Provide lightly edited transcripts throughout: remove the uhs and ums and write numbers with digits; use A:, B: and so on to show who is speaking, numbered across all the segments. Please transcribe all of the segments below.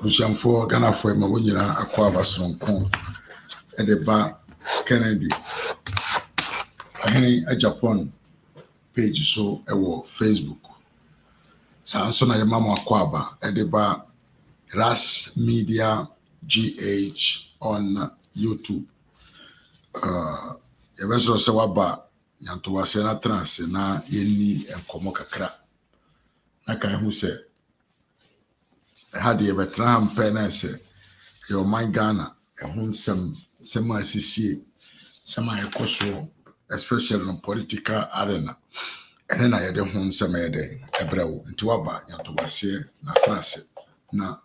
A: Busham Ghana for Mawina Aquava Sonko and the Bar Kennedy. A Japan page so Facebook. Sansona Yamama Aquaba and the Bar RAZ Media GH on YouTube. Eventually, Sawaba Yantuasena Trans na Yeni and Komokakra. Naka who said, I had the Betram Penese, your mind Ghana, and whom some semi CC, semi Koso, especially in political arena. And then I had a home summer day, a brew, and to Abba Yantuasia, na class, na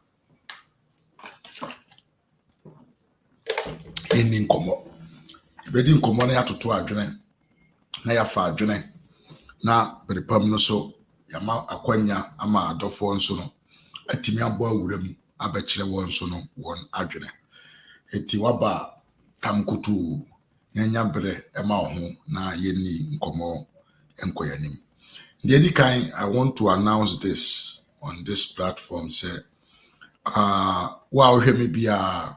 A: ending Komo. Bedding Komona to 2 adrenaline. Na ya fa adwene na berepam no so yama akwanya ama adofo nso no atimi abo awuram abekire won so no won adwene eti waba tamkutu nyanya bere ema ho na yeni nkomo enkoyanim. The edikan, I want to announce this on this platform say wow hwemi bia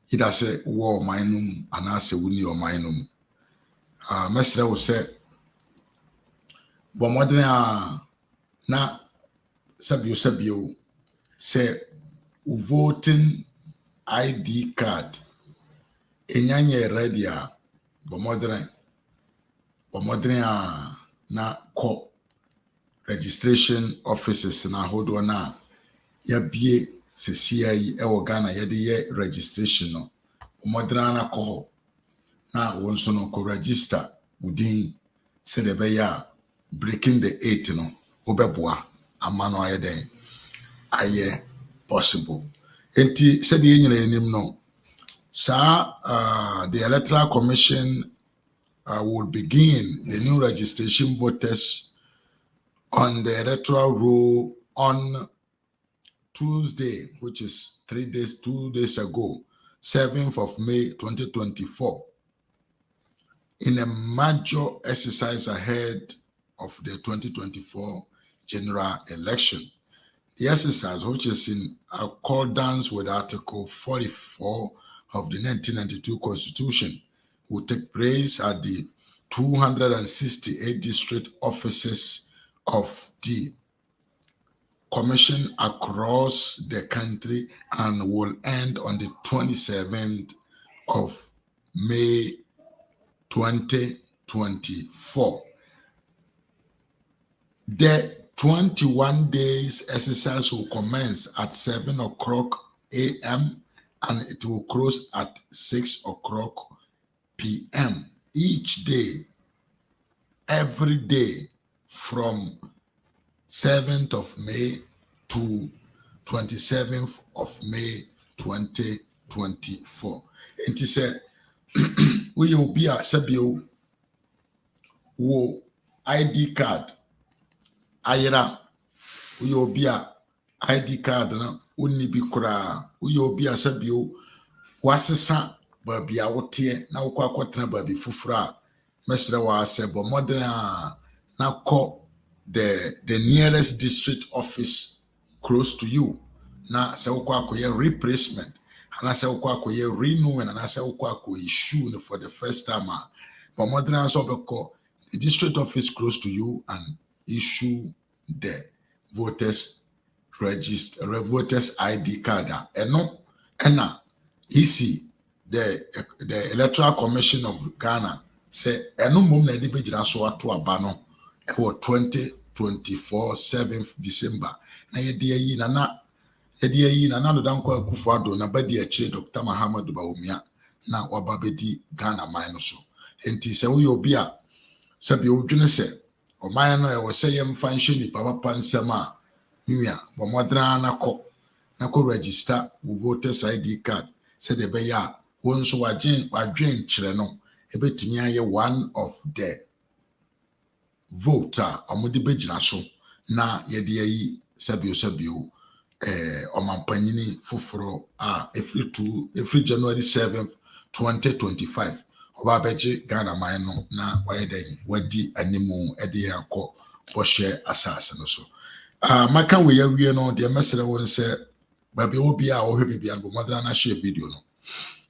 A: ida say wo mainum anase wuni o mainum mesre wo se bomodena na sabio se voting ID card enyanye ready a bomodena na ko registration offices na hodo na ya bie se CI e wo Ghana ye de ye registration no bomodena na ko na wonso no ko register within said the beya breaking the 8 no obeboa amano ayeden aye possible enti said the nyina enim no the electoral commission will begin the new registration voters on the electoral roll on Tuesday, which is 2 days ago, 7th of May 2024. In a major exercise ahead of the 2024 general election. The exercise, which is in accordance with Article 44 of the 1992 Constitution, will take place at the 268 district offices of the Commission across the country and will end on the 27th of May 2024. The 21 days exercise will commence at 7 o'clock a.m. and it will close at 6 o'clock p.m. each day, every day from 7th of May to 27th of May 2024. And he said, we will be a Sabio wo ID card. Ayera, we will be a ID card na uni bi kura. We will be a Sabio wasesa baby a wotie na wokwa kwotena baby fufura. Mesra wa sebo modern na ko the nearest district office close to you. Na se wokwa koye replacement. And say we renew and I say we issue for the first time. But modern answer the district office close to you and issue the voters voters ID card. And no, and now see the Electoral Commission of Ghana say no mum na di bejira so ato aba no e 2024 7th December. Na ye de yi na Edi na nano danko Akufo-Addo na badi eche Dr Bawumia na wababedi Ghana man so. Enti se wo obi a se bi odwene se o man no e wo se yem fanhye ni papa nsem a nwia bo modran na ko register wo voters ID card se de be ya won so wadwen kire no e betimi aye one of the voter amudi begina so na ye de yi sabio Omampanyini Fufuro every January 7th, 2025. Obabeji Ghana Maino na wayede wadi animu edi yakọ boshe assassin so. Maka we no the message won say Baby Obia or Baby and mother and share video no.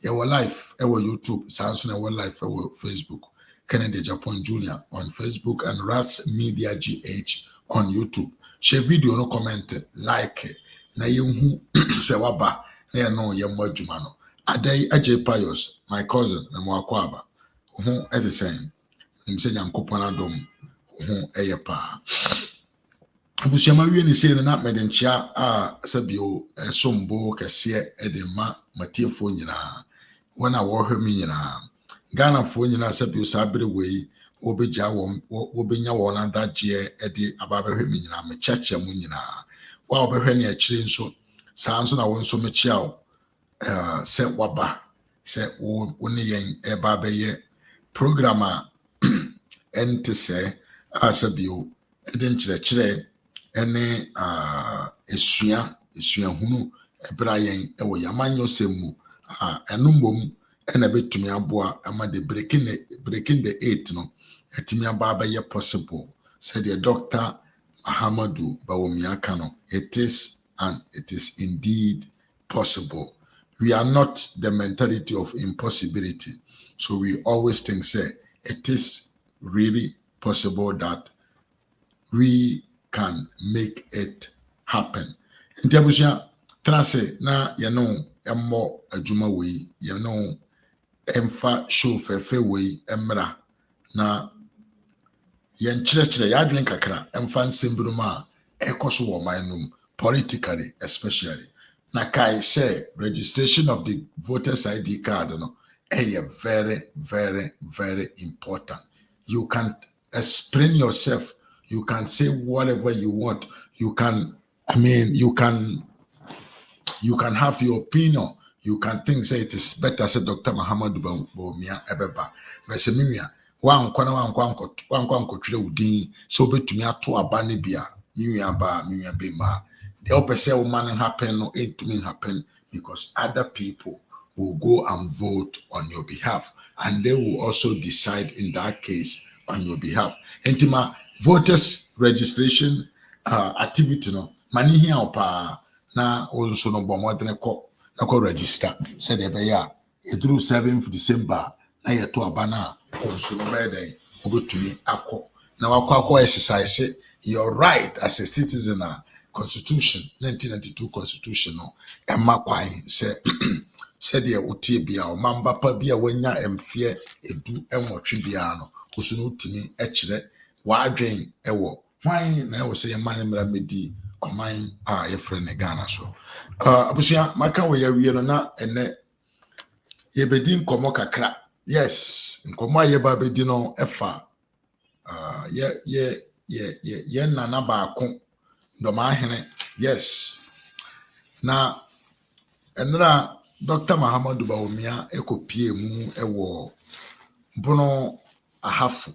A: Our life, our YouTube, Samsung, our life, our Facebook, Kennedy Japan Junior on Facebook and RAZ Media GH on YouTube. Share video, no comment, like it. Na you se waba, na no ye mojumano. Adai Ajay Pius, my cousin, na mwakwaba. At the same. Him say Yankopana dom, pa. Abusiama wie ni sei na medenchia sabio sombo kese edema matiefo nyina wana wo hwemi nyina Ghana fo nyina sabio sabere wei obegya wobenya won adagye ede ababa hwemi nyina me chacha mu nyina wa obehwe ne akire nso saa nso na won so me chiao se waba se wo ne yen eba beye programmer ente se asabio ede nkyerɛkyerɛ ene esua hunu ebra yen ewo yamanyo semu enumom ena betumi aboa ama de breaking the 8 no etumi aba ye possible said the Dr Bawumia kano it is indeed possible. We are not the mentality of impossibility, so we always think say it is really possible that we can make it happen. Ntiabusia trase na yano emmo adwuma wei yano emfa show fefe wei emra na yen kyerɛkyerɛ ya adwen kakra emfa nsembiruma ekoso wo manum politically especially na kai share registration of the voters ID card no very very very important. You can explain yourself. You can say whatever you want. You can have your opinion. You can think say it is better say Dr. Bawumia ebeba. Mesemia wan twere udin so betumi ato aba ne bia miya be ma. The opposite will man happen no it to happen because other people will go and vote on your behalf and they will also decide in that case on your behalf. Intima voters registration activity no mani hia opa na onso no bomodene ko na ko register said e be ya eduru 7th December na yeto aba na onso no be den obetumi akọ na wakọ exercise your right as a citizen constitution 1992 constitution no emma kwan se said ye otie bia o mamba pa bia wanya emfie edu enwotwe bia no oso no timi ekire wadwen ewo hwan na ewo se ye man mra medi oman ye frene Ghana so abusia maka we ya wie no na ene ye bedi nkomo kakra yes nkomo ye ba bedi no efa ye nana ba ko Dormahene yes na enra Dr. Bawumia ekopie mu ewo bono ahafu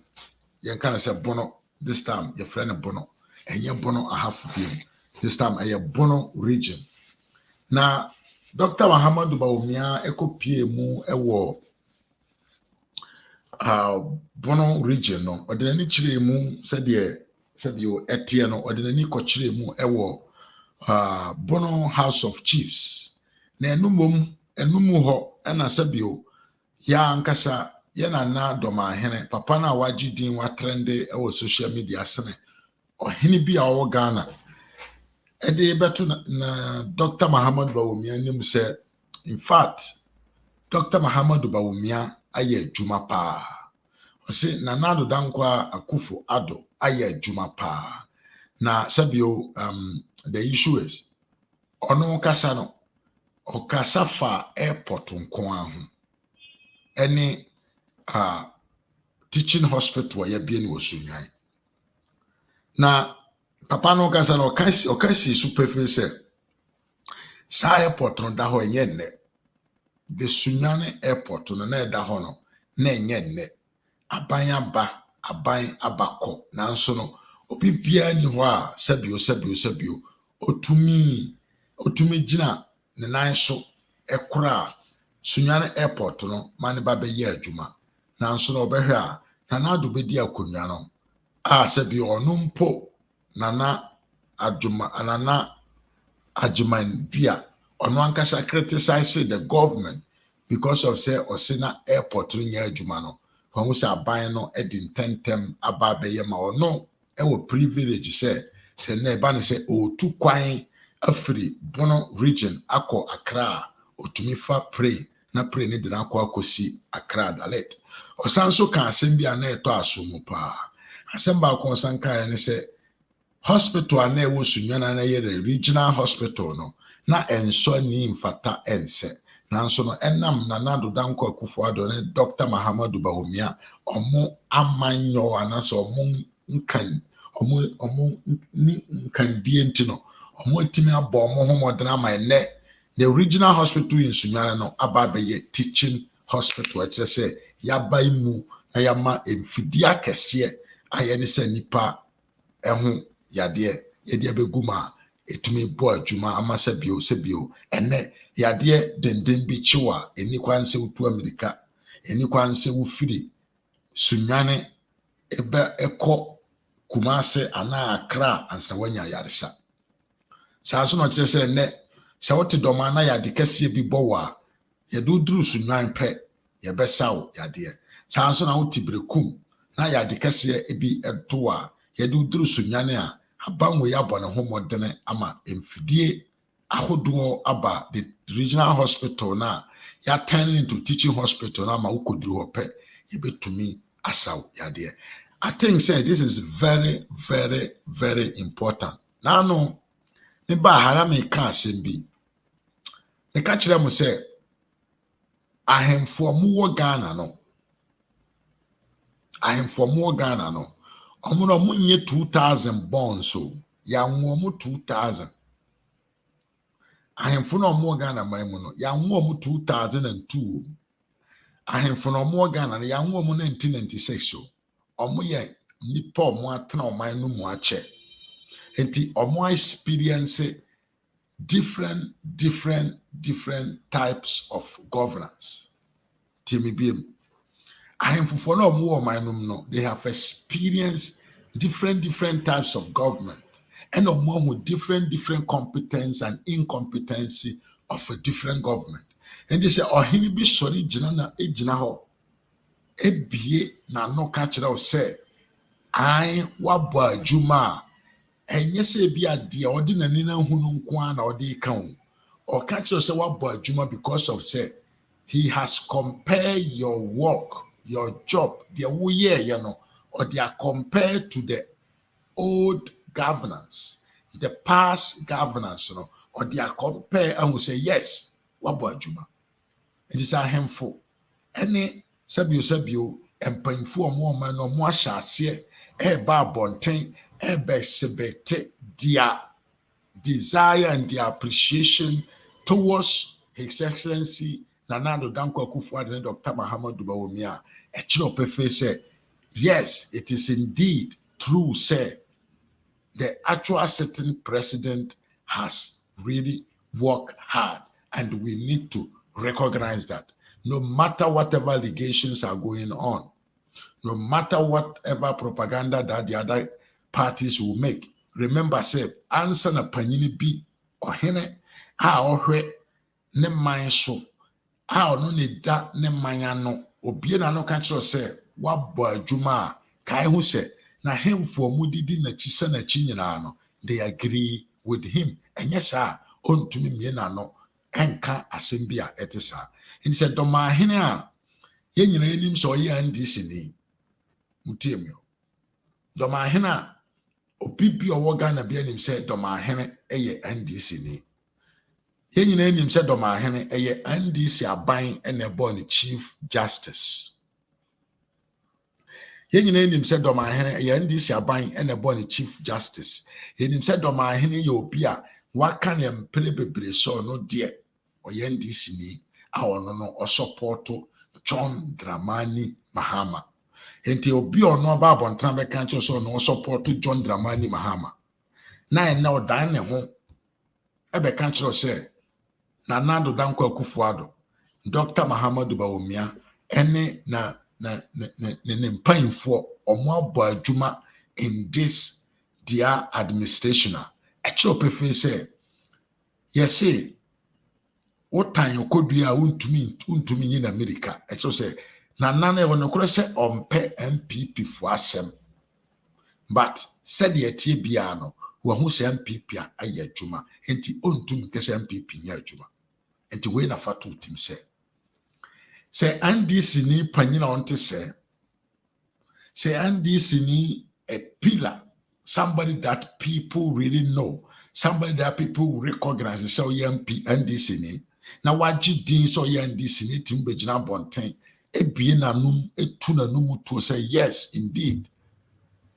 A: yen kana say bono this time your friend bono enye bono ahafu bi this time eye bono region na Dr. Bawumia ekopie mu ewo bono region no odeni chire mu said you etie no odeni ko chire mu ewo bono House of Chiefs na enumu ho ena sabio ya nkasa yana na Dormahene papa na waji din wa trende ewo social media sene ohene bi a wo Ghana ede beto na Dr. Bawumia nim say in fact Dr. Bawumia aye adwuma pa o se na nado dankwa akufo ado aye adwuma pa na sabio the issue is ono kasa no okasa fa airport nko ahu any teaching hospital ya bia ni osunyan na papa no kasa no okasi superfice sa airport no da ho enye nne the Sunyane airport no na da ho no na enye nne aban abako na nso no obi bia ni ho a sabio otumi gina ne nan so ekora Sunyane airport no mane ba be ye adwuma na nso no obehwe a na ado be di akonwa no a sabio ono mpo nana adwuma anana adwuman bia ono ankasa criticize the government because of say osena airport nya adwuma no ho say aban no edi ntentem aba beye ma ono e wo privilege say na eba ne say o tu kwan afiri Bono region akọ Accra otumi fa pray na pray ne de akọ akosi Accra dalet osan so kan asem bia na eto asomu pa asem ba ko san kan ne say hospital na ewo sunwana na ye regional hospital no na enso ni mfata ense nanso no enam na nado danko Akufo-Addo ne Dr Mahamadu Bawumia omo amanyo anase omo nkan omo ni nkan die ntino omo timi abo omo homodena ma the regional hospital in Sunyana no ababeye teaching hospital et say yaba imu na yama emfidia kese ayene se nipa eho yade yede beguma etumi bo adwuma amasa bio se bio ene yade denden bi chiwa eni kwanse utu Amerika eni kwanse ufiri Sunyane ebe eko Kumase ana Accra ansa wanya yaresa saa so no kire se ne se wote doma na yade kase bi bowa ye duduru Sunyan pe ye besaw yade saa so na wote brekum na yade kase bi edoa ye duduru Sunyane a abanwo ya bɔ ne ho modene ama emfidie ahodoɔ aba the regional hospital na ya turn into teaching hospital na ma ukoduru hɔ pɛ ye betumi asaw yade. I think say this is very very very important. Now no me ba hara me ka asem bi me ka kire mo say ahemfo mu wo Ghana no ahemfo mu wo Ghana no omo no mo nye 2000 bonds so ya nwo mo 2000 ahemfo no mo Ghana man mu no ya nwo mo 2002 ahemfo no mo Ghana no ya nwo mo 1996 so omo ye nipa omo atena oman no mu ache enti omo experience different types of governance timibiem ahemfo no omo oman no they have experienced different types of government and omo with different competence and incompetency of a different government and they say ohini bi sori gina na ejina ho ebie na no ka kire o say ai wabo adwuma enye se bi ade odi nani na hunu nko na odi kan o ka kire say wabo adwuma because of say he has compared your work your job the wo ye you know or they are compared to the old governance the past governance you know or they are compared and we say yes wabo adwuma it is a handful any sabio empanfo omo man no mo ahyase ba bonten be sebete their desire and their appreciation towards His Excellency Nana Danko Akufo-Addo and Dr Mahamadu Bawumia e chiro pefe say yes it is indeed true say the actual sitting president has really worked hard and we need to recognize that no matter whatever allegations are going on, no matter whatever propaganda that the other parties will make, remember say answer na panyini bi ohene a ohwe ne man so a ono ne da ne man ano obie na no ka kire say wabɔ adwuma kai hu say na hemfo mu didi na chi se na chi nyina no they agree with him enye sa ontumi mie na no enka asem bi a etisa he said Dormahene a ye nyina enim so ye NDC ni mutiemyo Dormahene a opipi owo Ghana bi anim say Dormahene eye NDC ni ye nyina enim say Dormahene eye NDC aban ene bo ni chief justice ye nyina enim say Dormahene eye NDC aban ene bo ni chief justice ye enim say Dormahene ye obi a waka ne mpere bebre so no de oye NDC ni a ono no o support John Dramani Mahama enti obi ono ba abontan be kan che so no support John Dramani Mahama na en na odan ne ho e be kan che say Nana Danko Akufo-Addo Dr Mahamadu Bawumia ene na mpanyimfo omo abo adwuma in this their administration a chiro prefer say yes say what time you could be a untumi in America. I so say na nana when no say on pay MPP for asem. But said the Tibiano, who say MPP a yajuma, and the untumi kese MPP yajuma. And the way na fatu tim say Andy Sini Panina on to say Andy Sini a pillar, somebody that people really know, somebody that people recognize. So MP Andy Sini. Now what you did so Andy Sini Timbejina Bontain, a being a num, a tuna num to say yes, indeed,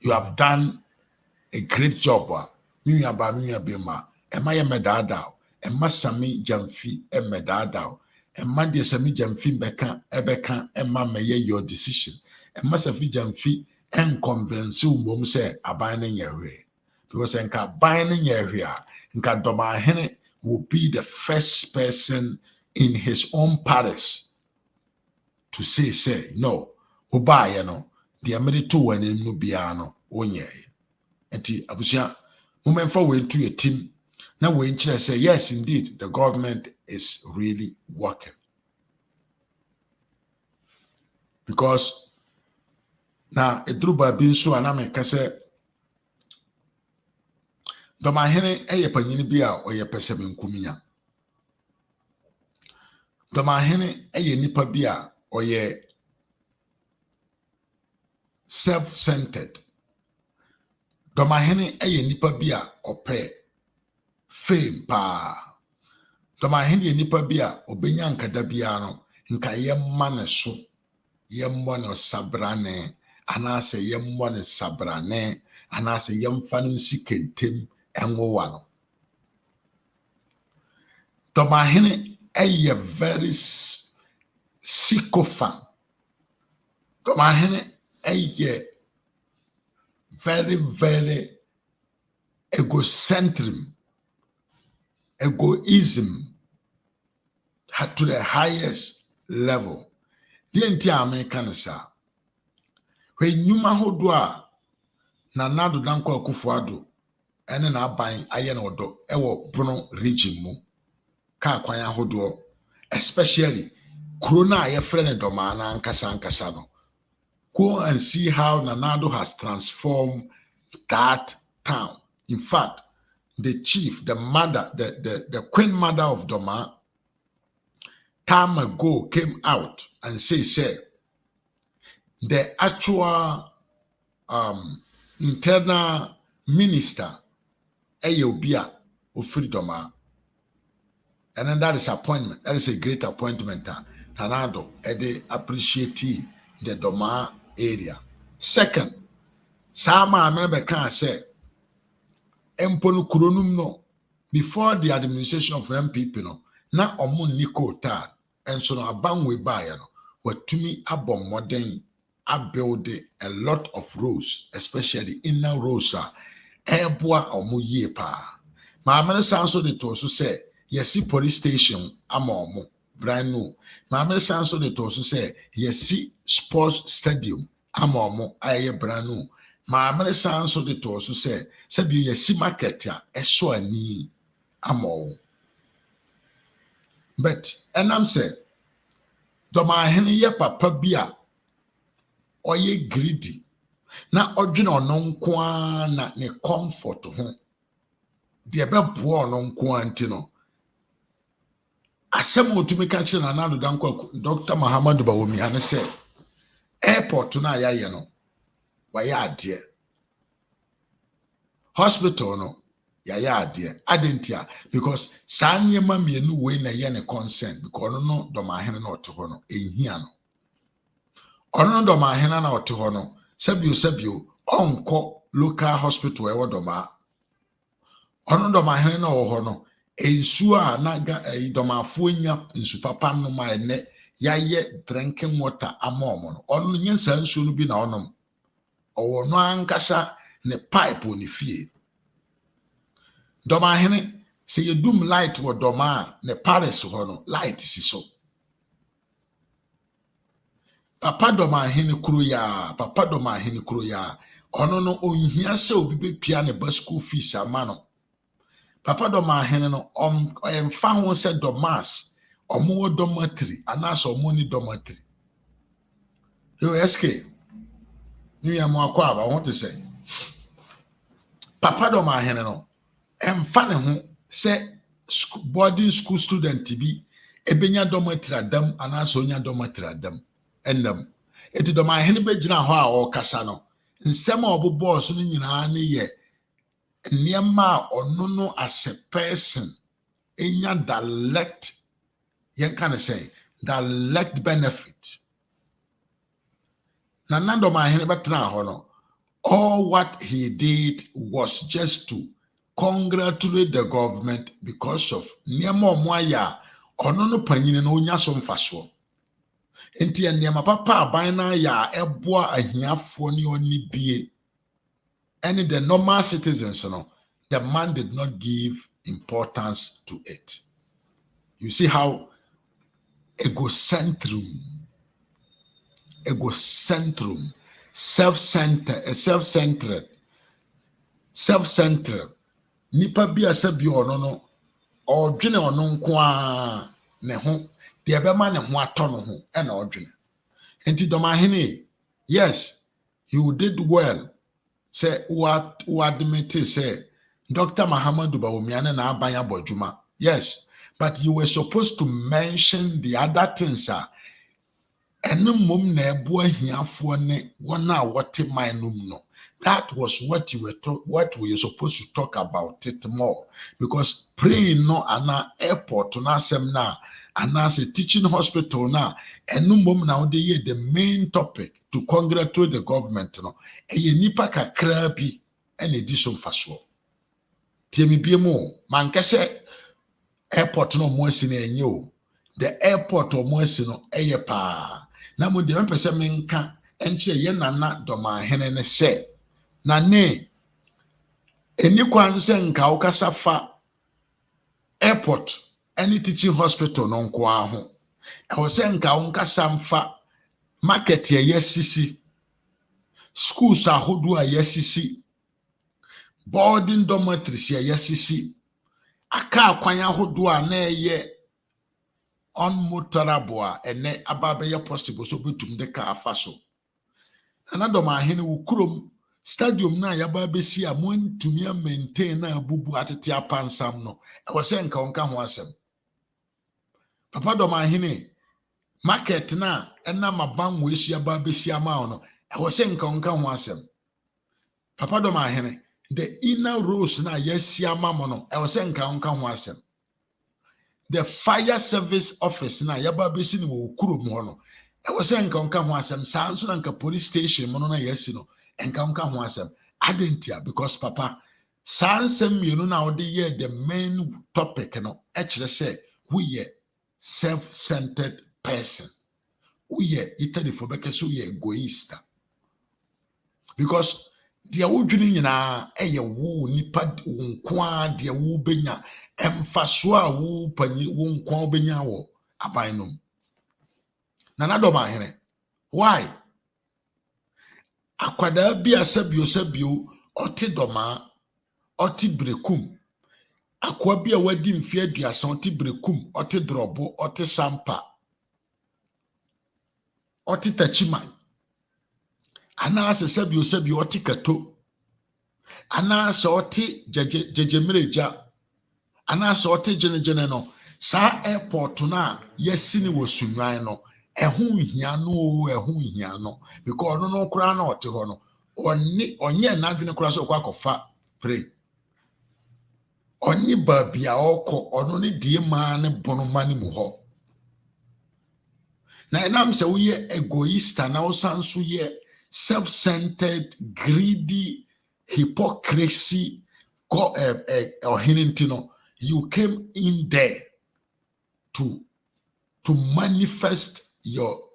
A: you have done a great job. Minya ba minya bema, ema ye medadao, ema sami jamfi e medadao. Ema de sami jamfi ebeka ema meye your decision. Ema safi jamfi en convince umom say abane nyere. Because enka abane nyere nka Dormahene will be the first person in his own parish to say no. Obaye no, the amedi to wani no biano onye. Enti abusia moment for we into a team. Now we say yes, indeed, the government is really working. Because now a druba bin so aname say Dormahene eye panyini bia oye pesem nkumiya. Dormahene eye nipa bia oye self-centered. Dormahene eye nipa bia ope fame pa. Dormahene ye nipa bia obenya nkada bia no nka yemma ne so yemmo ne sabrane anase yemmo ne sabrane anase yemfa no sikentem enwowa no. Dormahene eye very sycophant. Dormahene eye very egocentric, egoism to the highest level. The entire American sa when nyuma hodwa na nado danko akufuado ene na aban aye na odo ewo Bono region mu ka kwanya hodwo, especially corona aye frene Dormahene ankasa no. Go and see how Nanado has transformed that town. In fact, the chief, the mother, the queen mother of Dormahene, time ago came out and said the actual internal minister, Eyobia of Dormahene. And then that is appointment. That is a great appointment. Nanado, they appreciate the Dormahene area. Second, Sama America can say Emponu Kuronum no before the administration of MPP no na omun Nico Tad and so no abangwe buyer no what to me abom modern build a lot of roads, especially inner roads airboa omu ye pa. My minister also the to also say yes police station amomo brand new. My minister also the to also say yes sports stadium amomo aye brand new. My minister also the to also say sabi yes market ya eso ani amomo. But and I'm say Dormahene ye papa bia oye greedy na odwene ono nko na ne comfort ho de bebo ono nko anti no asem otumi ka kire na nado danko Dr Bawumia ne say airport na ayaye no waya ade hospital no yaya ade adentia because sanye mamienu we na ye ne concern because no Dormahene na oto no ehia no ono Dormahene na oto no sabio onko local hospital e wodoma ono Dormahene na wo no ensu a na Dormahafo nya ensu papa no ma ene yaye drinking water amomo no ono nyensa ensu no bi na onom owo no ankasa ne pipe oni fie Dormahene se yedum light wo doma ne Paris ho no light si so Papa Dormahene kuro ya ono no onhia se obi betua ne ba school fees amano Papa Dormahene no emfa ho se Dormas omo dormitory anaso omo ni dormitory yo SK ni ya mo akwa aba what to say papa Dormahene no emfa ne ho se boarding school student bi ebenya dormitory adam anaso onya dormitory adam enam eti Dormahene be gina ho a o kasa no nsem a obobo so no nyina ne ye niema ono no as a person enya direct yen can say direct benefit na Dormahene betra ho no all what he did was just to congratulate the government because of niema omoaya ono no panyine no onya so mfaso enti niema papa aban na ya eboa ahiafo ne oni bie and the normal citizens no the man did not give importance to it. You see how egocentrum, self-centered, nipa bi asabi ono no odwene ono nko a ne ho de ebema ne ho ato no ho e na odwene. Enti Dormahene, yes, you did well. Say what admit say Dr. Bawumia na abanya bojuma. Yes, but you were supposed to mention the other things enu mum na ebu ahiafo ne wona wote manum no. That was what you were supposed to talk about it more, because praying no ana airport na asem na ana say teaching hospital na enu mum na dey the main topic to congratulate the government no eye nipa kakra bi ene di so mfaso tiemi biemu mankese airport no mo asi na enye o the airport o mo asi no eye pa na mo de mpese menka enche ye nana Dormahene ne se na ne eni kwanse nka ukasa fa airport any teaching hospital no nko aho e wo se nka unkasa mfa market ye yesisi schools ahodo a yesisi boarding dormitories ye yesisi aka akwanya ahodo a na ye unmotorable a ene ababe ye possible so betum de ka afa so na Dormahene wukurom stadium na yaba besi a montumi a maintain na abubu atete apansam no e wo se nka onka ho asem papa Dormahene market na ena maban we hia ba besi ama no e wo se nka onka ho asem papa Dormahene the inner roads na yesi ama mo no e wo se nka onka ho asem the fire service office na yaba besi ni wo kurom ho no e wo se nka onka ho asem sa nso na nka police station mo no na yesi no enka onka ho asem adentia because papa sansem mienu na ode ye the main topic no e kire say we are self-centered person. We are Italy for because we are egoist. Because the awudwini nyina eye wo nipa nkwa de wo benya emfaso a wo panyi wo nkwa benya wo abanum. Nana Dormahene, why? Akwada bi asabio oti doma oti brekum akwa bi a wadi mfi aduasa oti brekum oti drobo oti sampa oti tachiman ana se sabio oti kato ana se oti jejemereja ana se oti jenejene no sa airport na yesini wo sunwan no ehun hia no because no kura na oti ho no onye na adwene kura so kwakofa pray onye babia oko ono ne die ma ne bono mani mu ho na enam se wo ye egoist na wo sanso ye self-centered greedy hypocrisy or hinintino you came in there to manifest your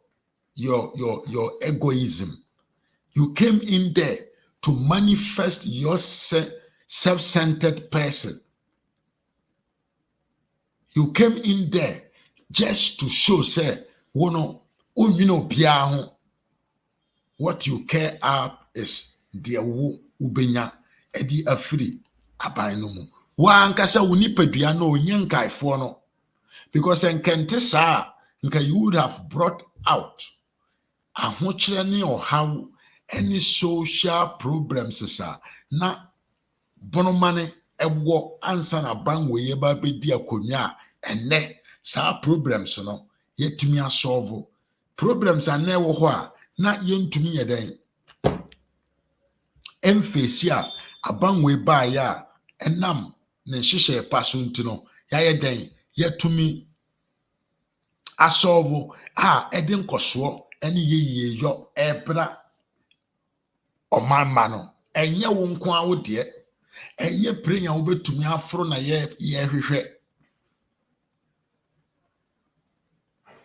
A: egoism. You came in there to manifest your self-centered person. You came in there just to show, say, what you care up is the ubenya edi afri abainomu. Wa ankasa woni padua no onyenkaifo no. Because enkente saa nka you would have brought out ahokyere ne ɔhaw any social problems sa na bonomane ɛwɔ ansa na banwe ye ba bedi akonwa enne saa problems no yetumi asolve problems ane ɛwɔ hɔ a na yentumi yɛden emfesi a abanwe ba ya enam ne hyehyɛ pa so ntino ya yɛden yetumi asolve a ɛde nkɔsoɔ ɛne yeye yo ɛbra ɔmanma no ɛnyɛ wo nko a wo de ɛnyɛ prenya wo betumi afro na yɛ hwehwɛ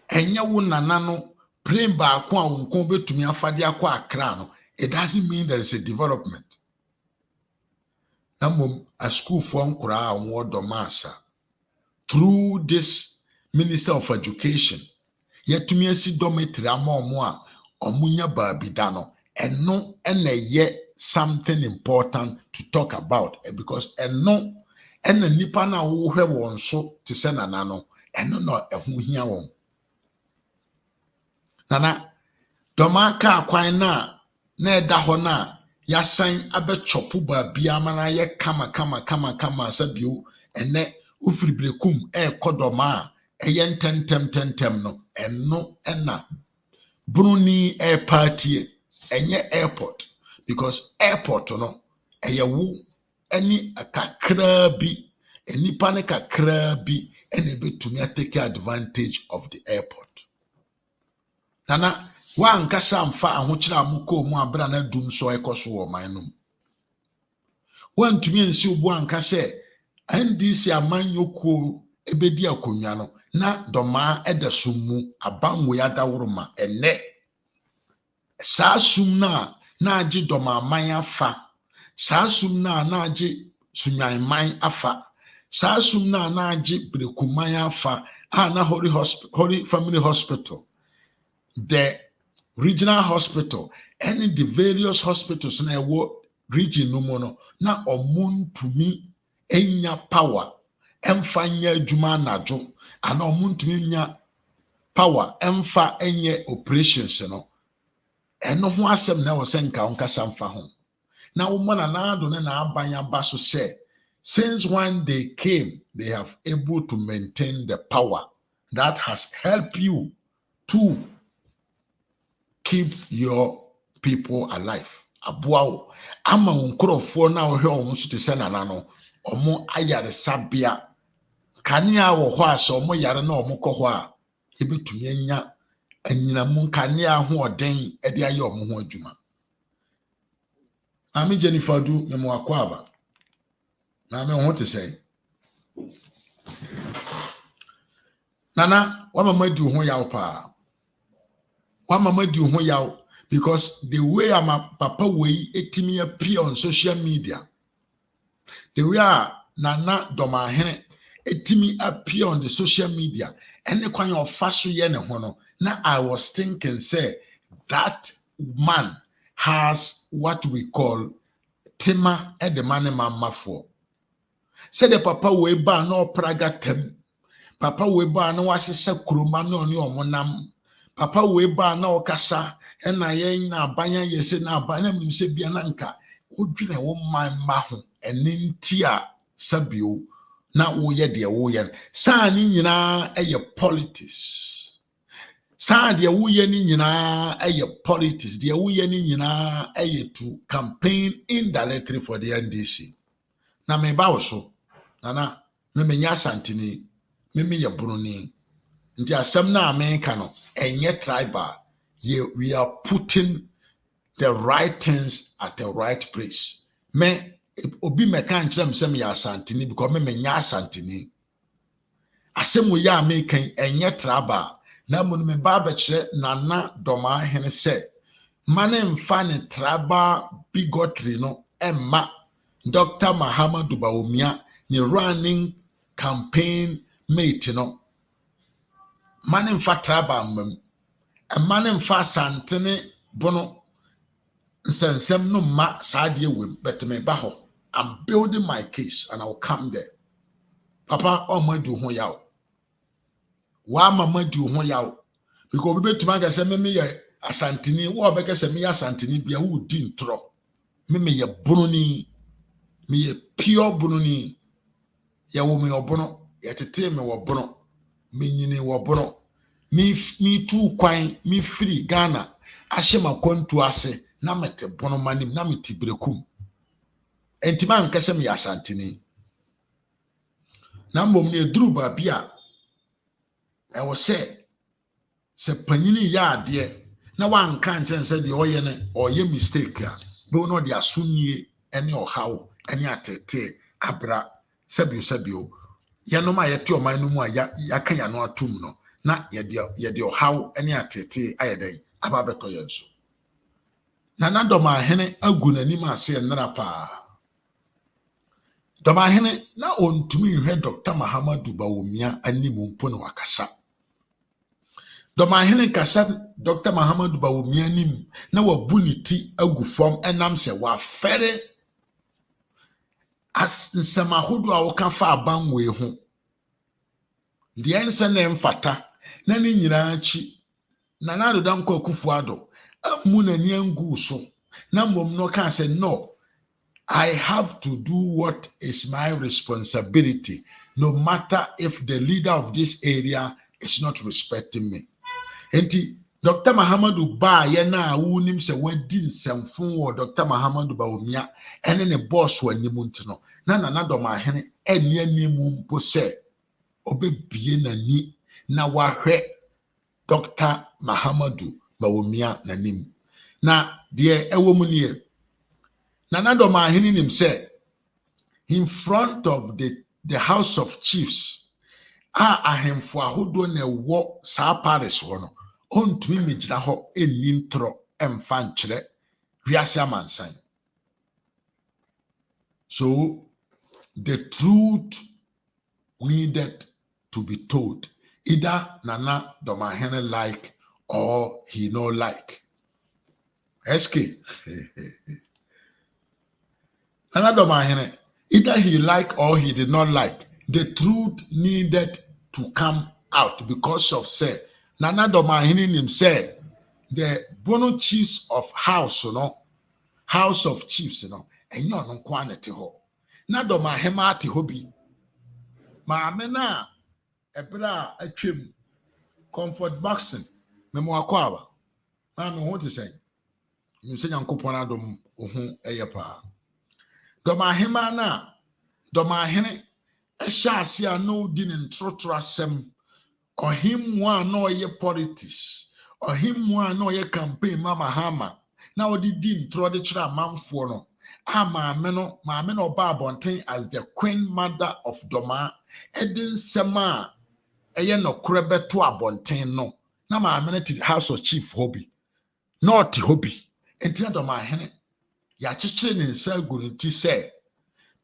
A: ɛnyɛ wo nana no prem ba ko a wo nko betumi afade akɔ akra no it doesn't mean there is a development. Namom a school for nkura a wo domasa through this Minister of Education yetumi asi dormitory ama omo a omunya baabi da no eno ena ye something important to talk about because eno ena nipa na wo hwe won so te se nana no eno no ehu hia won nana domaka kwan na eda ho na yasan abechopo baabi ama na ye kama sabio ene ufribrekum kodoma eye tentem no eno ena bruni air party enye airport because airport no eye wo ani akakra bi enipa ne kakra bi ene betumi take advantage of the airport nana wa nkasa amfa ahokyere amuko mu abra na dum so ekoso wo manum wantumi ensi obu anka se NDC amanyoko ebedi akonwa no na doma edasummu abanwe adawroma enne saa sum na agi doma aman afa saa sum na agi sunyan man afa saa sum na agi brekuman afa na Holy Family Hospital, the regional hospital and the various hospitals na ewo region no mo no na omuntumi enya power emfa nya adwuma najo ana omuntumi nya power emfa enye operations no eno ho asem na wo senka onkasa mfa ho na wo mana na ado na abanya baso say since when they came they have able to maintain the power that has helped you to keep your people alive aboao ama onkrofo na wo hwe omo so te se nana no omo ayare sabia kanea wo ho aso omo yare na omo kɔ hɔ a ebetumi anya anyina mu kanea ho ɔden e de aye omo ho adwuma ami Jennifer du me mo akɔ aba na me ho te sɛ nana wa mama di ho yaw pa wa mama di ho yaw because the way ama papa wey etimi appear on social media, the way nana Dormahene etimi appear on the social media and the kwan of faso ye ne ho no na I was thinking say that man has what we call tema e the man mamafo say the papa wey ba no praga tem papa wey ba na wasesa kuroma no ne omonam papa wey ba na okasa ena yen na abanya yese na abanya mse bia na nka odwene wo man ma ho eni ntia sabio na wo ye de wo ye saa ni nyina eye politics saa de wo ye ni nyina eye politics de wo ye ni nyina eye to campaign indirectly for the NDC na me ba wo so nana me nya santini me ye bruni nti asem na America no enye tribal we are putting the right things at the right place me obi me kan kyerem sem ya santini because me nya santini asem wo ya America enye tribal na mo me ba ba kyerɛ nana Dormahene sɛ mane mfa ne tribal bigotry no emma Dr Bawumia ni running campaign mate no mane mfa tribal mam mane mfa santene bono nsensem no ma saade wem but me ba ho I'm building my case and I'll come there papa o ma du ho yaw wa mama di ho yaw because obi betuma ga se me ye asantini wo obeka se me ye asantini bia wo di ntro me ye bununi me ye pure bununi ye wo me obono ye tete me wo bono me nyini wo bono mi tu kwan mi free Ghana ahye makontu ase na mete bono manim na meti brekum entima nkese me asantini na mbom ne eduru ba bia e wo se panyini ya ade na wanka nchen se de oye ne oye mistake a be no de asonnie ene ohawo ene atete abra sabio yanom a yete oman no mu a yaka ya no atum no na ye de ohawo ene atete ayedan aba beto yenso na Dormahene agu nanim ase enra pa Dormahene na ontumi hwe Dr Bawumia animu mpo no wakasa Dormahene kasa Dr Bawumia nim na wabu ni ti agu fom enam se wa fere as nsema hodo a woka fa abanwe ho de ense na mfata na ni nyina chi na nadoda nkwa kufu ado amu na ni angu so na mom no ka say no, I have to do what is my responsibility no matter if the leader of this area is not respecting me. Enti Dr. Mahamadou Ba ye na wunim se wadi nsemfon wo Dr. Mahamadou Bawumia ene ne boss wa nimu ntino na Dormahene eni animu mpo se obebie nani na wahwe Dr. Mahamadou Bawumia nanim na de ewo mu nie na Dormahene nim se in front of the House of Chiefs ahemfo ahodo na wo sa Paris ho no ontumi megyina ho enni ntro emfa nkyere wiase amansan. So the truth needed to be told, either Nana Dormahene like or he no like. SK Nana Dormahene, either he like or he did not like, the truth needed to come out because of say Nana Dormahene himself, the Bono Chiefs of House, House of Chiefs, and you're no quantity ho. Na Dormahene ati hobi. Maame na ebra atwem comfort boxing memo akwa na me ho te say me se Nyankopon adom ohu eye pa Dormahene na Dormahene ehya ase a no di ne ntrotro asem ohimmo a no ye politics ohimmo a no ye campaign mama hama na odi di ntro de kira manfo no maame no oba abonten as the queen mother of Doma edin sema eye no korebeto abonten no na maame no ti House of Chief hobby not hobby entina Dormahene ya chichire ne nsa gu nti se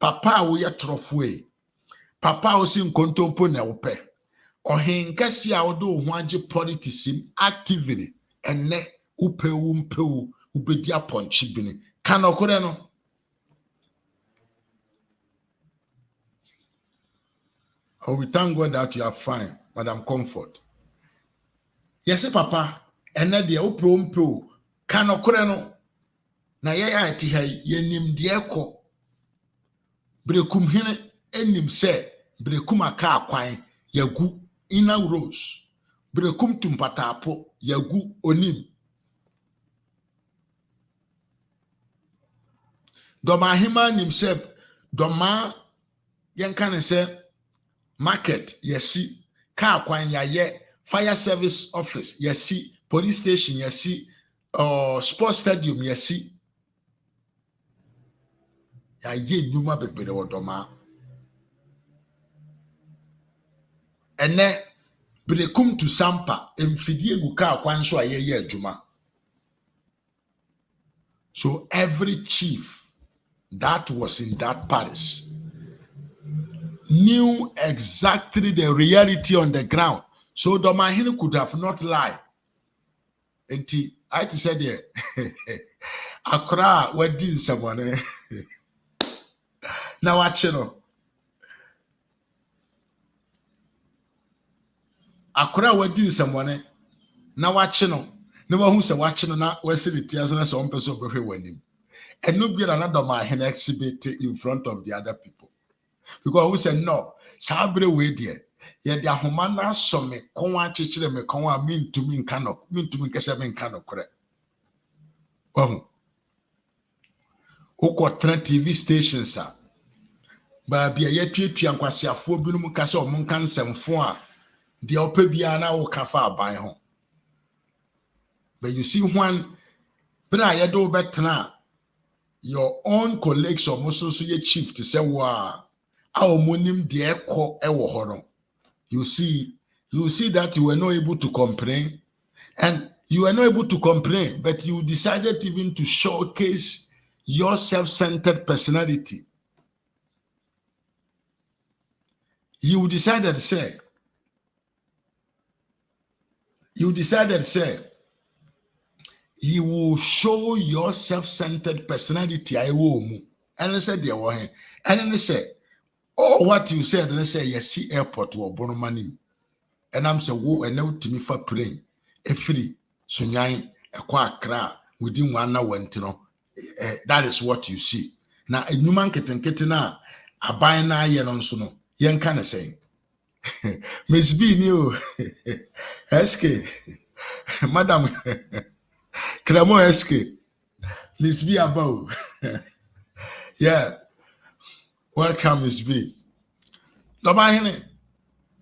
A: papa wo ye trofo e papa wo si nkontompo na wo pe ohenkasi a wodo ho age politics actively enne upewu ubedi aponchi bini kanokore no oh, we thank God that you are fine, Madam Comfort. Yes, Papa, enne de upewu kanokore no na ye ya ti ha ye nim de ekọ brekum hene enim se brekum aka akwan yagu ina rose brekum tumpatapo yagu onim Dormahene nim se Doma yenka ne se market yesi car akwan yaye fire service office yesi police station yesi sports stadium yesi yaye nyuma bebere wodoma ene brekum to sampa emfidie gu car akwan so ayeye adwuma. So every chief that was in that parish knew exactly the reality on the ground. So Dormahene could have not lied. And I said there, Accra, what did someone? Now watch akora wadi nsɛmɔne na wache no na wahu sɛ wache no na wasi ne tia so na sɛ ɔmpɛ sɛ ɔbɛhwɛ w'anim ɛno biara na Dormahene exhibit in front of the other people because we said no saa bere wei deɛ yɛde ahoma no asɔ me kɔn akyekyere me kɔn a mentumi nkɛsɛ me nka no korɛ ɔho wokɔtena TV stations a baabi a yɛtuatua nkwasiafoɔ binom ka sɛ ɔmo nka nsɛmfo a deɛ ɔpɛ biara na woka fa aban ho. But you see one, but I do better your own colleagues or most so your chief to say, wow, our monim dear ko ewo hono. You see that you were not able to complain, and you were not able to complain, but you decided even to showcase your self-centered personality. You decided to say, you will show your self-centered personality. I will move. And I said, and then they said, oh, what you said, and I said, yes, see airport or Bonomani. And I'm saying, whoa, and now to me for praying. A free, Sunyai, a quack cra, within 1 hour, you know. That is what you see. Now, a new man getting ketina, a buy na yen on sono. Yen kind of saying, Miss B new, SK, Madam. Kramo SK, Miss B above. Yeah, welcome, Miss B. Dormahene,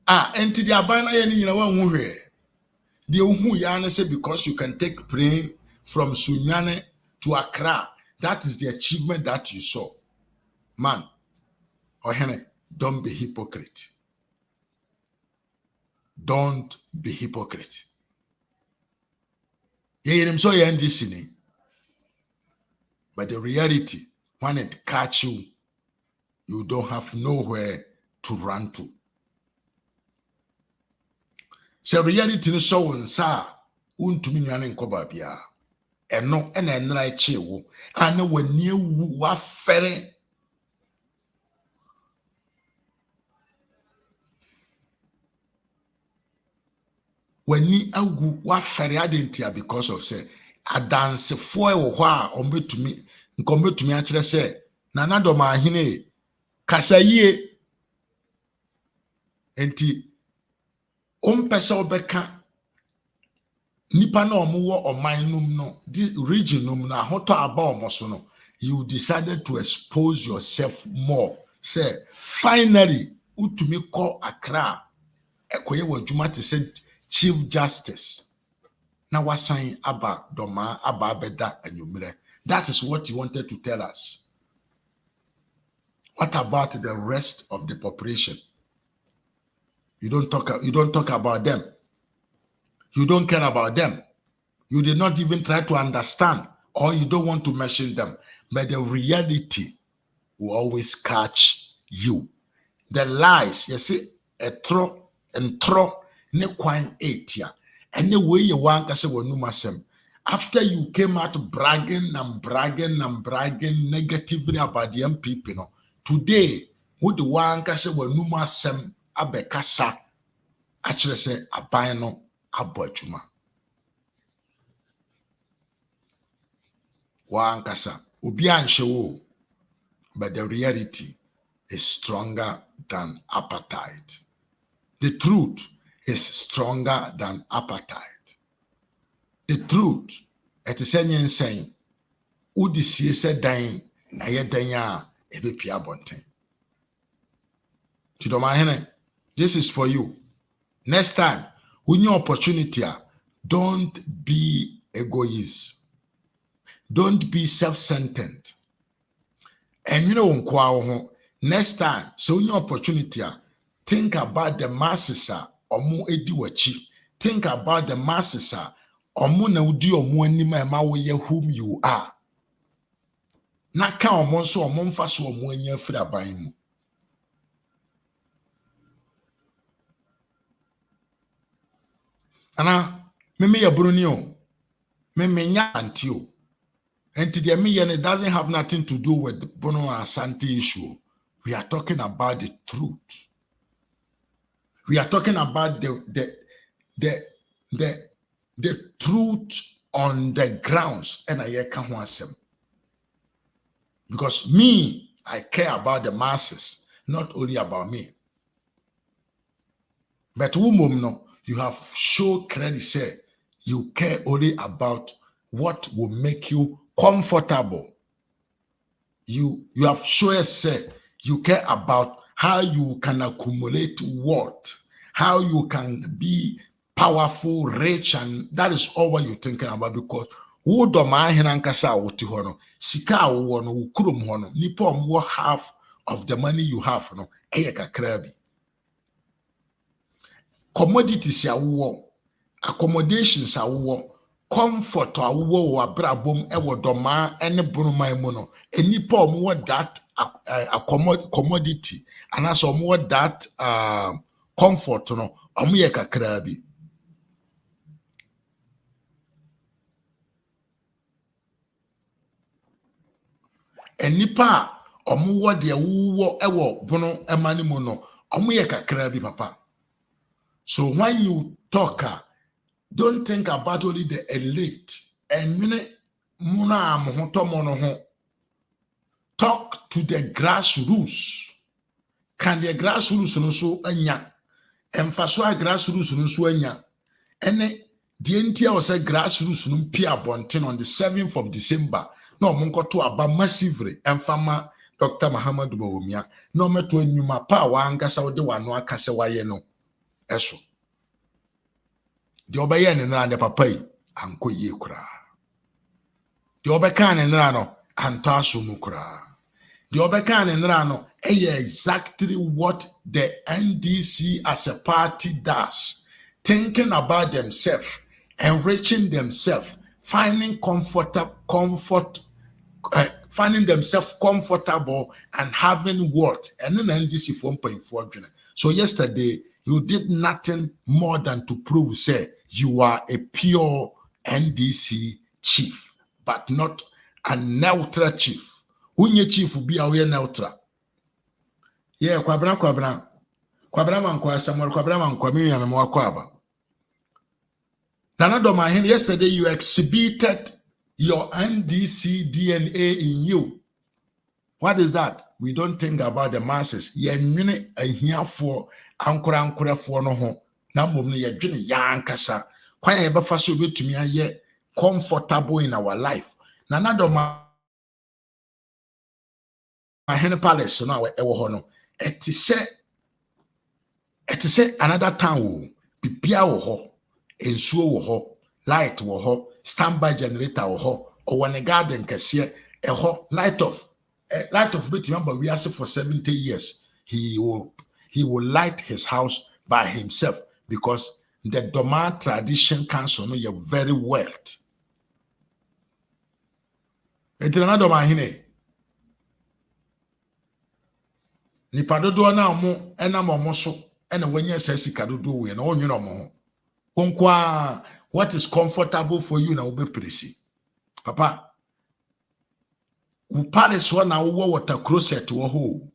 A: enti the abana yeni na wa nwuhwe. The uhu yana say because you can take plane from Sunyane to Accra. That is the achievement that you saw. Man, Ohene, don't be hypocrite. Don't be hypocrite. But the reality, when it catch you, you don't have nowhere to run to. So reality is so unsa untumi nwane nkoba bia. Eno ena enra eche wo. Ana wani ewu wa fere. Wani agu wa fere adentia because of say adansefo e wo ho a ombetumi nkombetumi a kire say Nana Dormahene kasayie enti ompesa obeka nipa na omuwo oman num no the region num na hoto aba omoso no you decided to expose yourself more. Say finally utumi call Accra ekoye wadwuma te say Chief Justice na wasan aba Doma aba beda anyumire. That is what you wanted to tell us. What about the rest of the population? You don't talk about them. You don't care about them. You did not even try to understand, or you don't want to mention them. But the reality will always catch you. The lies, you see, a tro and tro ne kwine etia. Anyway, you want to say wanumasem. After you came out bragging negatively about the MPP, you know, today, what the one can say wanumasem abekasa actually say abayano abojuma. Wankasa ubianshewo, but the reality is stronger than appetite. The truth is stronger than appetite. The truth, it is saying, Udisi said dying, Ayadanya, Ebipia Bonten. Dormahene, this is for you. Next time, when your opportunity, don't be egoist. Don't be self-centered. And you know, next time, so when your opportunity, think about the masses, omu ediwachi. Think about the masses, omu na udi omu anima emawoye whom you are. Naka omu so omu mfaso omu enye fira baimu. Ana, meme ya brunio, meme nya antio. And to the it doesn't have nothing to do with the Bono Asante issue. We are talking about the truth. We are talking about the truth on the grounds, and I can't want them. Because me, I care about the masses, not only about me. But woman, no, you have shown credit, say you care only about what will make you comfortable. You have shown us, say you care about how you can accumulate wealth, how you can be powerful, rich, and that is all what you're thinking about. Because who Dormahene ankasa woti ho no, sika wo no, ukurum ho no, nipa omwo half of the money you have no, eye kakra bi. Commodities ya wo, accommodations a wo, comfort a wo abrabom e wo doma ene bonoman mu no, enipa omwo that commodity and as omwo that comfort no, omo ye kakra bi. Enipa omo de wo ewo bono emani mu no, omo ye kakra bi papa. So when you talk, don't think about only the elite. And talk to the grassroots. Can the grassroots also anya? Emphasize grassroots also anya. And the entire was a grassroots pia bonten on the 7th of December. No monko to aba massively. Emphama Dr Bawumia. No me to nyuma pa wa angasa ode wano akase waye no. Eso. The obey and the papa anko ye kura. The obekan and rano antasu mukura. The obekan and rano exactly what the NDC as a party does. Thinking about themselves, enriching themselves, finding finding themselves comfortable and having what? And then NDC 4.4. So yesterday, you did nothing more than to prove, say, you are a pure NDC chief, but not a neutral chief. Unye chief will be aware neutral. Yeah, kwabra man kwa Samuel kwabra man kwa mimi amemwa kwaba. Nana Dormahene, yesterday you exhibited your NDC DNA in you. What is that? We don't think about the masses. Ye nwene ahia for ankora for no ho. Na mom no ye dwene ya ankasa. Kwan ye befa so betumi aye comfortable in our life. Nana Dormahene palace no e wo ho no. It say another town. Bibia wo ho. Ensuo wo ho. Light wo ho. Standby generator wo ho. Or one garden kese e ho. Light of bit remember we asked for 70 years. He will light his house by himself because the Doma tradition council know you very well. It's another Dormahene. Nipa dodo na mo ena mo so ena wenye sika dodo we na onwino mo ho. What is comfortable for you na obepresi. Papa Paris one na water closet wo ho.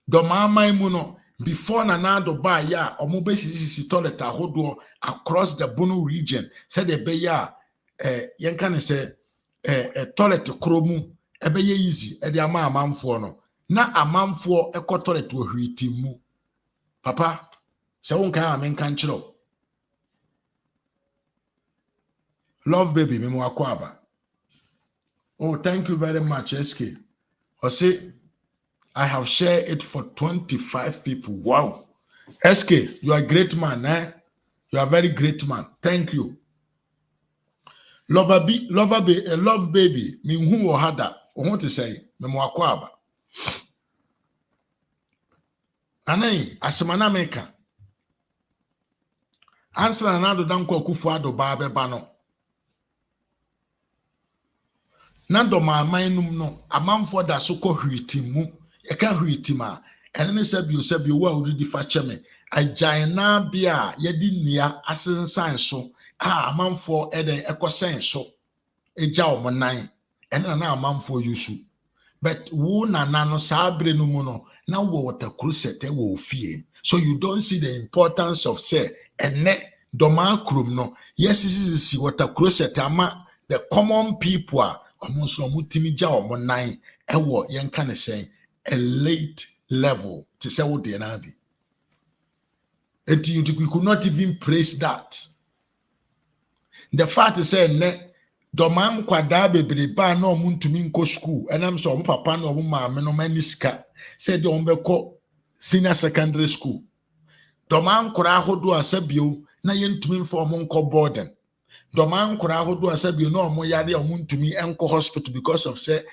A: Dormahene mu no before na do ba ya omo be sisi toilet ahodo across the Bono region said the be ya yen kan say toilet kromu e be easy e de ama amanfo no na amanfo e ko toilet wo hwiti mu. Papa se won kan amenka nchiro. Love baby me mo akwaba. Oh, thank you very much, SK. Ose, I have shared it for 25 people. Wow. SK, you are a great man, eh? You are a very great man. Thank you. Love baby. Me who or hada. I want to say, me mo akwaba. Anai, asemana meka. Answer another danko kufuado babe bano. Na Dormahene num no amanfo da so ko hwiti mu e ka hwiti ma ene ne sabi wo a wodi fa cheme agyaina bia ye di nnua asensan so amanfo eden ekosen so egya o monan ene na amanfo yusu but wo na no sabre no mu no na wo water closet e wo fie so you don't see the importance of say ene Doma krum no yes is water crochet ama the common people are almost no mutimi ja omo nan ewo yen kan say a late level to say what dey na bi. We could not even praise that. The fact is saying ne Doma kwada bebre ba na omuntumi nko school enam so omo papa na omo maame no maniska say de omo beko senior secondary school. Doma nkora ahodo asabio na yentumi mfa omo nko boarding. Doma nkora ahodo asabio na omo yare omo ntumi enko hospital because of say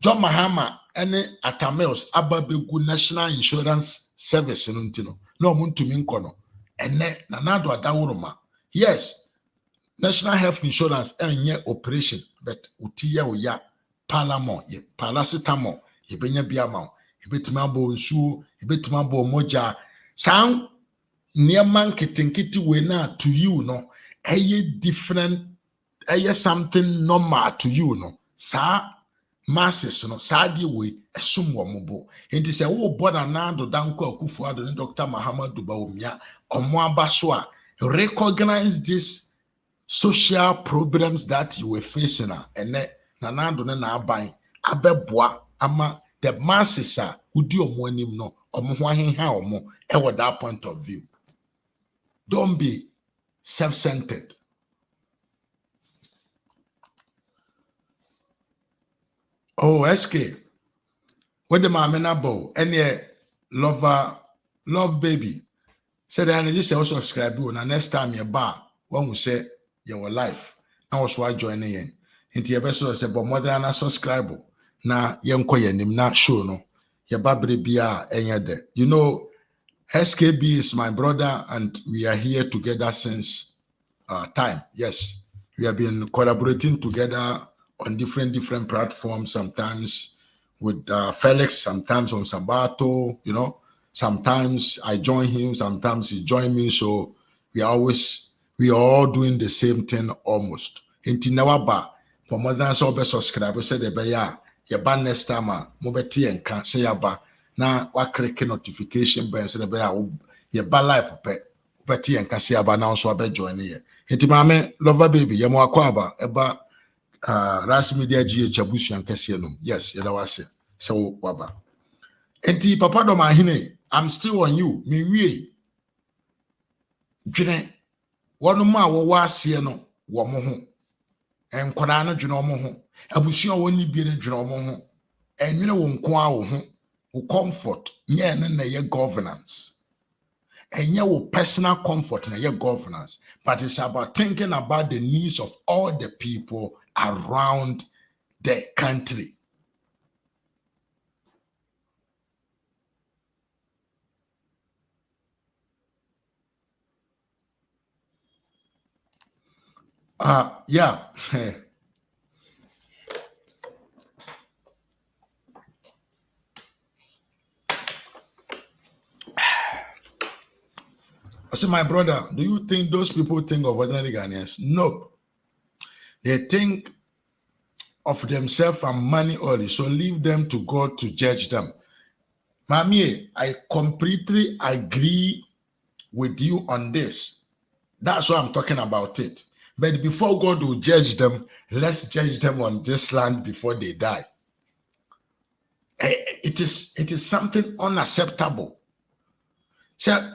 A: Dormahene ene Atamels ababegu National Insurance Service no ntino na omo ntumi nko no ene na nado adawuruma. Yes, National Health Insurance enye operation but utiye oya palamon ye paracetamol ye benya biama ebetuma abo nsuo ebetuma abo moja san niaman kitinkiti we na to you no eye different eye something normal to you no sa masses no sa die we esum wo mobo enti se wo boda na do danko akufu ado ni Dr Bawumia omo abaso a recognize this social problems that you were facing and na nando na aban abeboa ama the masses are udi omo anim no omo ho ahenha omo e that point of view. Don't be self-centered. Oh, SK. What the mama na bo any love baby. Said I just also subscribe you na next time you ba one will say your life. I was why joining in. Into your best say but more than a subscribe na yenko yenim na show no. Your babri bia enya de. You know SKB is my brother and we are here together since time. Yes, we have been collaborating together on different platforms, sometimes with Felix, sometimes on Sabato, you know, sometimes I join him, sometimes he join me. So we are all doing the same thing almost. Inti nawaba, for more than so be subscribe, say the beya, ya ban next time, mobeti and can say yaba. Na wa click notification bell so be ya ba life pe beti en kasi aba na so be join here enti mame lover baby ya mo akwa aba eba RAZ Media GH abusuan kase no yes ya da wase so waba enti papa Dormahene I'm still on you me wie dwene wono ma wo wase no wo mo ho enkwara no dwene mo ho abusuan woni bi ne dwene mo ho enwene wo nko a wo ho comfort yeah na your governance and your personal comfort na your governance, but it's about thinking about the needs of all the people around the country. Yeah. I say, my brother, do you think those people think of ordinary Ghanaians? No. They think of themselves and money only. So leave them to God to judge them. Mami, I completely agree with you on this. That's why I'm talking about it. But before God will judge them, let's judge them on this land before they die. It is something unacceptable. So,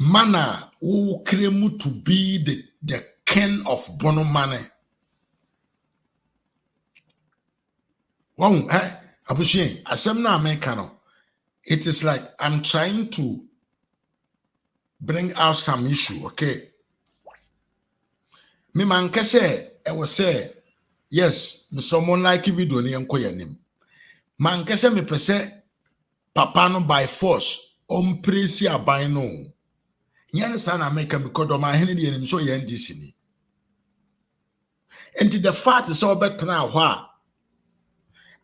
A: Mana who claim to be the king of Bono money. Wow, Abushi, asem na Americano. It is like I'm trying to bring out some issue, okay? Me man kese, I was say, yes, me someone like video ni enko yanim. Man kese me pese papa no by force, presi aban no. Yan sana America because Dormahene di enim so ye NDC ni. Enti the fact is so betra hwa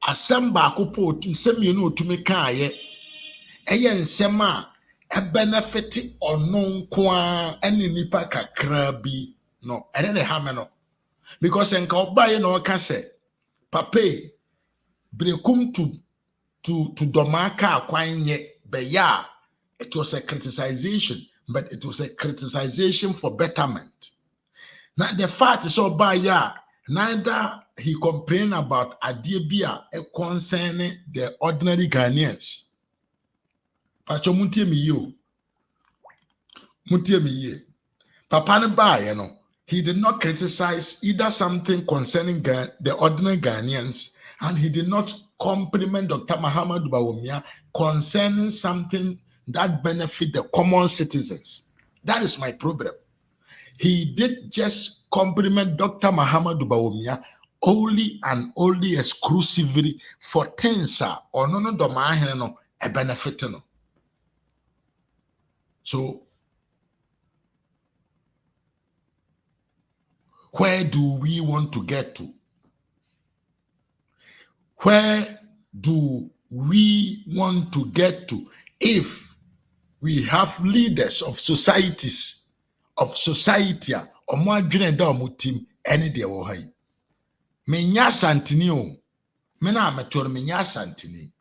A: asem ba akopo nsem ye no otumi kaaye eye nsem a benefit ono nko a ene nipa kakra bi no ene ne ha me no because enka obaye no ka se papa brekum to Domaka akwanye be ya it was a criticization but it was a criticization for betterment. Now the fact is so by neither he complained about Adiebia concerning the ordinary Ghanaians. Pacho muntie mi ye. Papa ne ba ye no, he did not criticize either something concerning the ordinary Ghanaians, and he did not compliment Dr. Bawumia concerning something that benefit the common citizens. That is my problem. He did just compliment Dr. Bawumia only and only exclusively for things or no Dormahene no a benefit no. So where do we want to get to? Where do we want to get to if we have leaders of societies, of society, or more team any day or high? Menya santini o, mena amateur menya santini.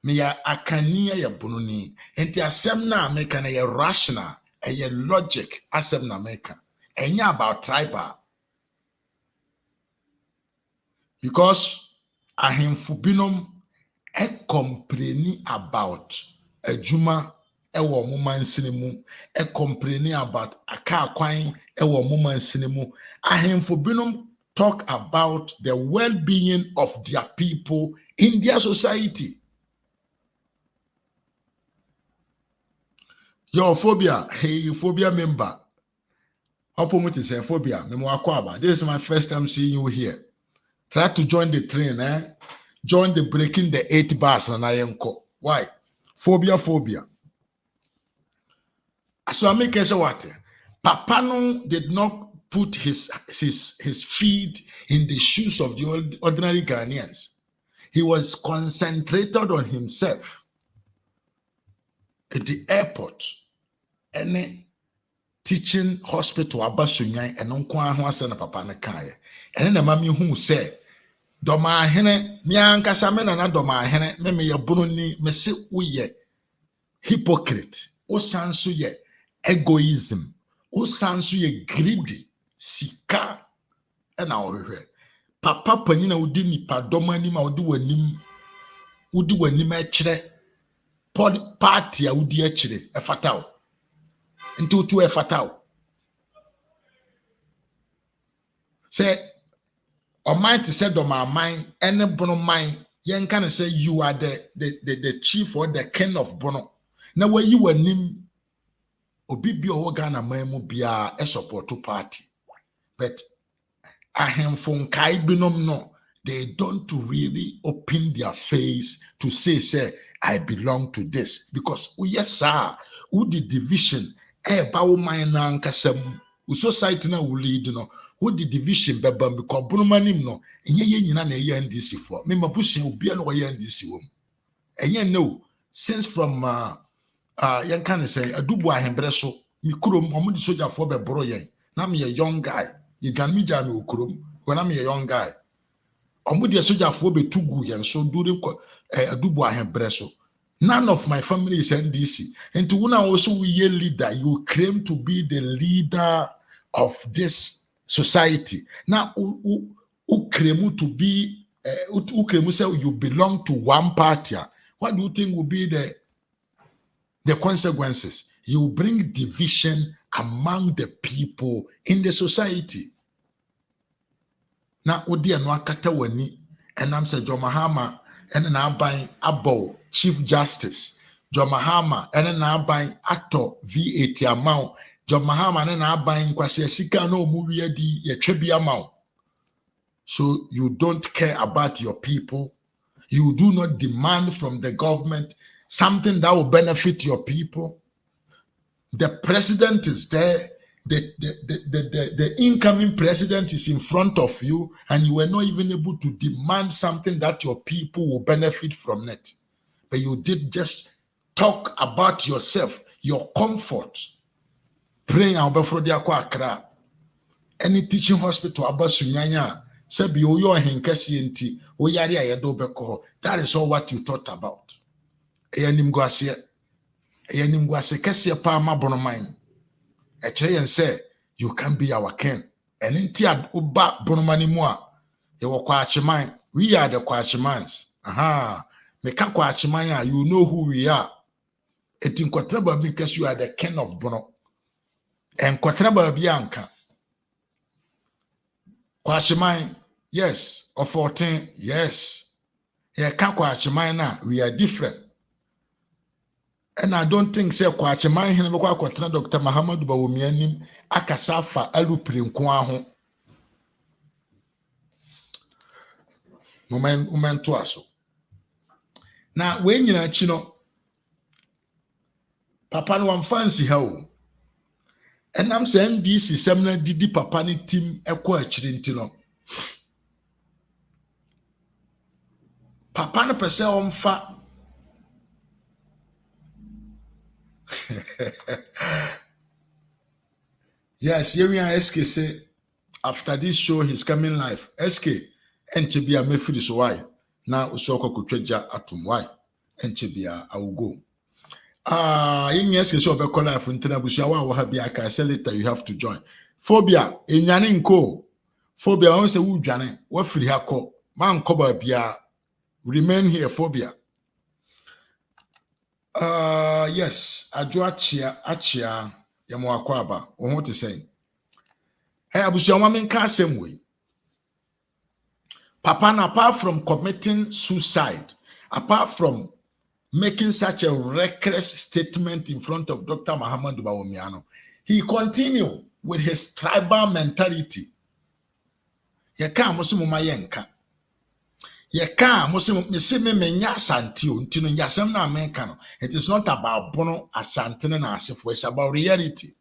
A: Meya akania ya bununi. Enti asem na America na ya rational, ya logic asem na America. Enya about tribal. Because ahemfo binom compreni about adwuma ewo mo mansene mu compreni about aka kwan ewo mo mansene mu ahemfo binom talk about the well-being of their people in their society. Your phobia, hey phobia member, opportunity say phobia this is my first time seeing you here. Try to join the train, join the breaking the 8 bars and I am called. Why? Phobia. So I make a what? Papa no did not put his feet in the shoes of the ordinary Ghanaians. He was concentrated on himself at the airport and teaching hospital abasunyan and unkwa na papa na kaya. And then the mami who said, Dormahene, miankasa mena na Dormahene, me ya bununi, me se uye hypocrite, o sansu ye egoism, o sansu ye greedy, sika, and our papa panina udi nipa domani ma udi wanim echre, party a udi echre, e fatal. Into two e fatal. Say, Almighty said on my mind, any Bono mind, yen can say you are the chief or the king of Bono. Now where you were nim Obibi Ogana Memo Bia a support to party. But ahem from Kai Binom no, they don't really open their face to say, I belong to this. Because yes, sir, who the division, Bawo Mine Kasem, society now will lead, who the division bebam because Brumanim no, and ye na NDC for me, Mabushi will be an NDC wom. And ye know, since from young can say a Dubois Hembreso, Mikurum, Omudi soldier for the Broye. Now me a young guy, you can meet Jami Ukurum when I'm a young guy. Omudi soldier for be too good and so do a Dubois Hembreso. None of my family is NDC. And to one also we a leader, you claim to be the leader of this society. Now, ukremu to be, ukremu say you belong to one party. What do you think will be the consequences? You bring division among the people in the society. Now, odi anwa kata wani, and I'm saying Dormahene, and then I buy Abo Chief Justice. Dormahene, and then I buy actor VAT amount. Dormahene and I buying kwasi sika no movie di ye trebi amount. So you don't care about your people. You do not demand from the government something that will benefit your people. The president is there. The incoming president is in front of you, and you were not even able to demand something that your people will benefit from it. But you did just talk about yourself, your comfort. Praying before the Aqua any teaching hospital about Sunyanya, Sebi Oyo Henkesi, Oyari Ayado Beko. That is all what you thought about. Eyanim Guasia. Yenimguase kese pa ma bonoman. Yen say you can be our king. And intia uba bonomani mua. Yewo kwachiman. We are the kwachimans. Aha. Meka kwachiman, you know who we are. It in Kotreba because you are the king of Bono. And Kotreba Bianca. Kwashiman, yes. Or 14, yes. Yeah, Kwashiman, we are different. And I don't think say Kwashiman him Kwatra Dr. Bawumia nim akasafa alupri nko ho. Moment to aso. Na we nyina chi no papa no wan fancy ha o. Enam se NDC semna didi papa ni team ekọ akiri ntino. Papa no pese omfa yes, Yemian SK say after this show he's coming live. SK enchebia mefiri so why? Na usoko kutweja atum why? Enchebia I will go. In SK show be call live ntina busia wa ha bia ka say later you have to join. Phobia enyane nko. Phobia won say wu dwane wa firi ha ko. Man ko ba bia remain here phobia. Yes, achia yamo akwaba. What to say? Hey, abusia wa menka asem we. Papa, apart from committing suicide, apart from making such a reckless statement in front of Dr. Bawumia, he continued with his tribal mentality. Yeka musimu mayenka. Yeka musimu misime menya asantio ntino yasem na menka no. It is not about bono asantene na asefo, it's about reality.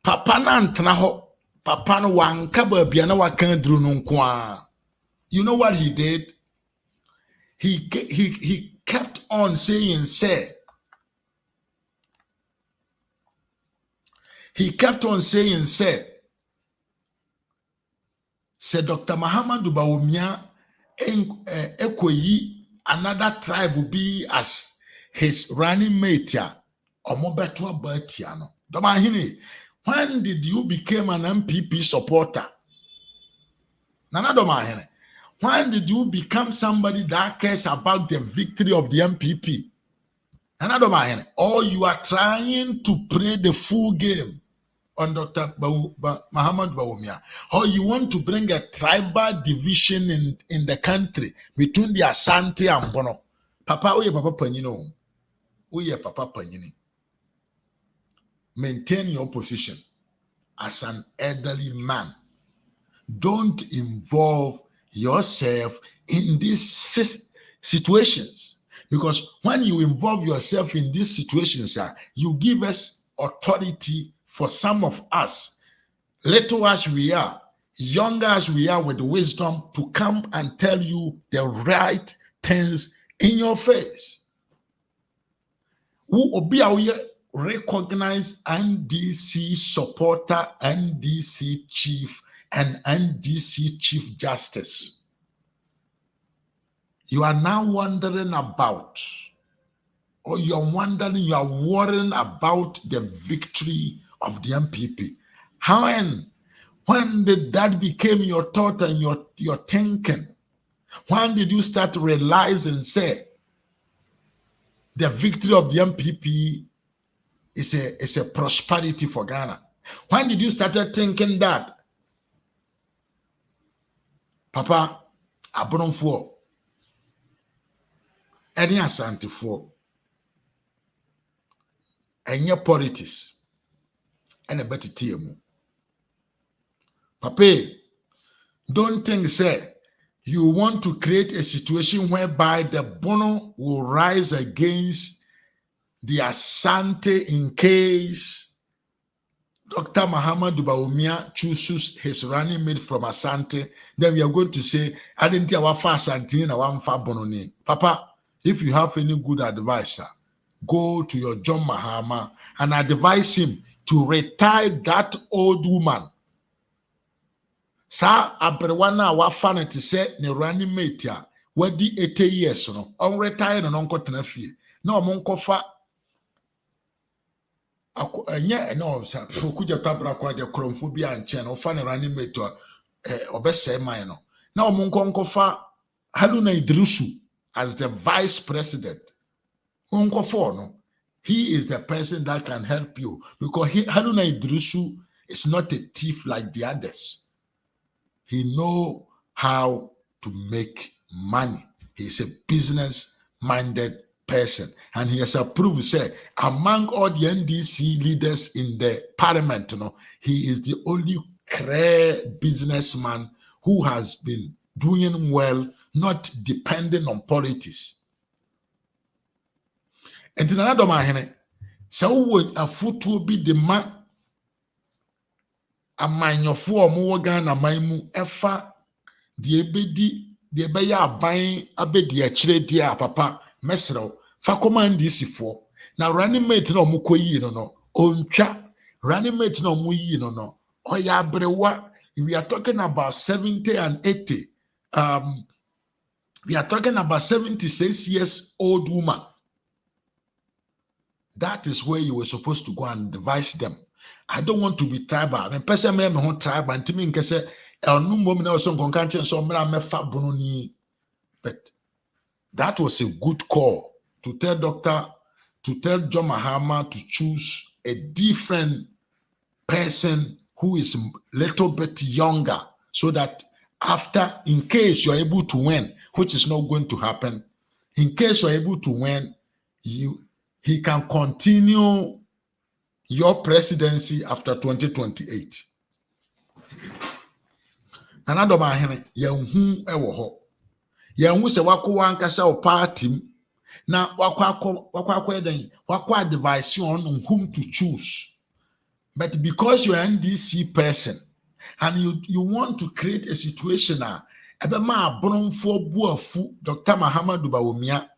A: Papa na ntena ho, papa no wanka babia na wakan duru no nko. You know what he did? He kept on saying, say. He kept on saying, say Dr. Bawumia ekoyi another tribe will be as his running mate ya. Omobeto Bertiano. Dormahene, when did you become an MPP supporter? Nana Dormahene. When did you become somebody that cares about the victory of the MPP? Or you are trying to play the full game on Dr. Bawumia. Or you want to bring a tribal division in the country between the Asante and Bono. Papa, oye Papa Panino. Oye Papa Panini. Maintain your position as an elderly man. Don't involve yourself in these situations, because when you involve yourself in these situations, you give us authority for some of us, little as we are, younger as we are, with wisdom to come and tell you the right things in your face. Who obi recognize NDC supporter, NDC chief, and NDC Chief Justice. You are now wondering about, or you are worrying about the victory of the MPP. When did that become your thought and your thinking? When did you start realizing, say, the victory of the MPP is a prosperity for Ghana? When did you start thinking that? Papa, abononfo, any asantefo, enye politics, and a better team. Papa, don't think, say, you want to create a situation whereby the Bono will rise against the Asante in case Dr. Bawumia chooses his running mate from Asante. Then we are going to say, I didn't tell what fast Asante na one far Bononi. Papa, if you have any good advice, go to your John Mahama and advise him to retire that old woman. Sa abrewana wa fan to say ne running mate ya wadi 80 years no on retire no nko tenafie na omonko fa Anya no sa kuja tabra kwa de kromfo bi anche no fa ne running mate obese man no na omunkonkofa Haruna Idrisu as the vice president. Unkofo no, he is the person that can help you because Haruna Idrisu is not a thief like the others. He know how to make money. He's a business-minded person, and he has approved. Say among all the NDC leaders in the parliament, he is the only clear businessman who has been doing well, not depending on politics. And in another Dormahene, so would a foot will be the man a manyofo omo Ghana maimu efa de ebedi de ebeya aban abedi akire de a papa mesrew fa command disifo na running mate na omo koyi no ontwa running mate na omo yi no oya abrewa. We are talking about 70 and 80. We are talking about 76 years old woman. That is where you were supposed to go and advise them. I don't want to be tribal. I mean, person me who tribal and to me nke say no moment also konkanche so mra mefa bononi. But that was a good call to tell John Mahama to choose a different person who is a little bit younger, so that after, in case you're able to win, which is not going to happen, in case you're able to win, he can continue your presidency after 2028. Another man, Yahu ewo Yahu se wako wankasa o party na wako advice on whom to choose. But because you're an NDC person and you want to create a situation ebema abronfo buafu Dr. Bawumia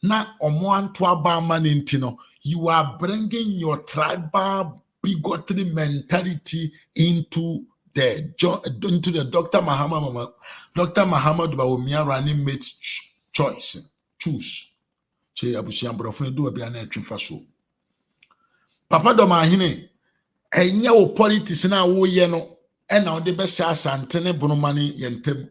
A: na omoanto abama nintino, you are bringing your tribal bigotry mentality into the Dr. Muhammad Bawumia running mate choice. Choose. Che abusian brofo do bia na atwefa so. Papa Dormahene enye wo politics na wo ye no e na wo de be sha asantene bonumani yentem.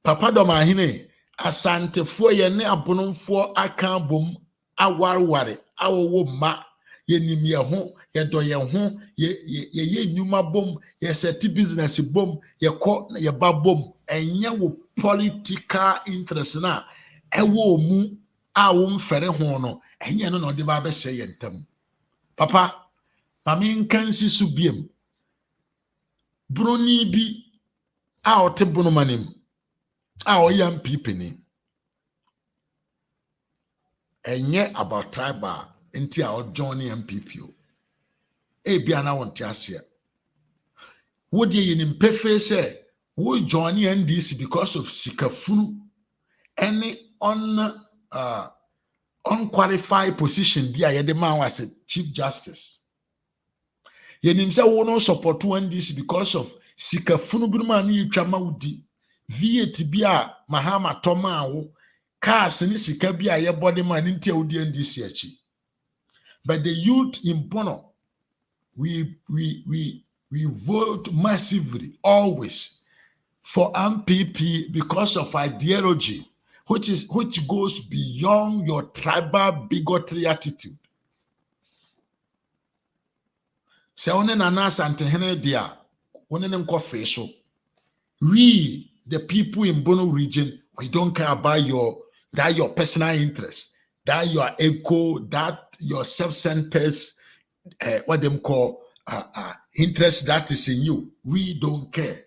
A: Papa Dormahene asantefo ye ne abonumfo aka bom awarware awowo ma ye nim ye ho ye do ye ho ye nyuma bom ye set business bom ye ko ye ba bom enye wo political interest na ewo mu a wo mfere ho no enye no na de ba be hye ye ntam. Papa mami nkansi subiem broni bi a ote bonomanim a oyam pipini enye about tribal nti a join MPP o bia na wonte ase wo de yenim pefe say wo join NDC because of sikafunu any unqualified position bi a yede man was chief justice. Yenim say wo no support NDC because of sikafunu bi man yi twama wudi VAT bi a Mahama toma wo cars ni sika bi a ye body man nti a wudi NDC achi. But the youth in Bono, we vote massively always for MPP because of ideology, which goes beyond your tribal bigotry attitude. Se one nana santehene dia, one nenko so. We, the people in Bono region, we don't care about your personal interest, that your ego, that your self-centered, what them call interest that is in you. We don't care.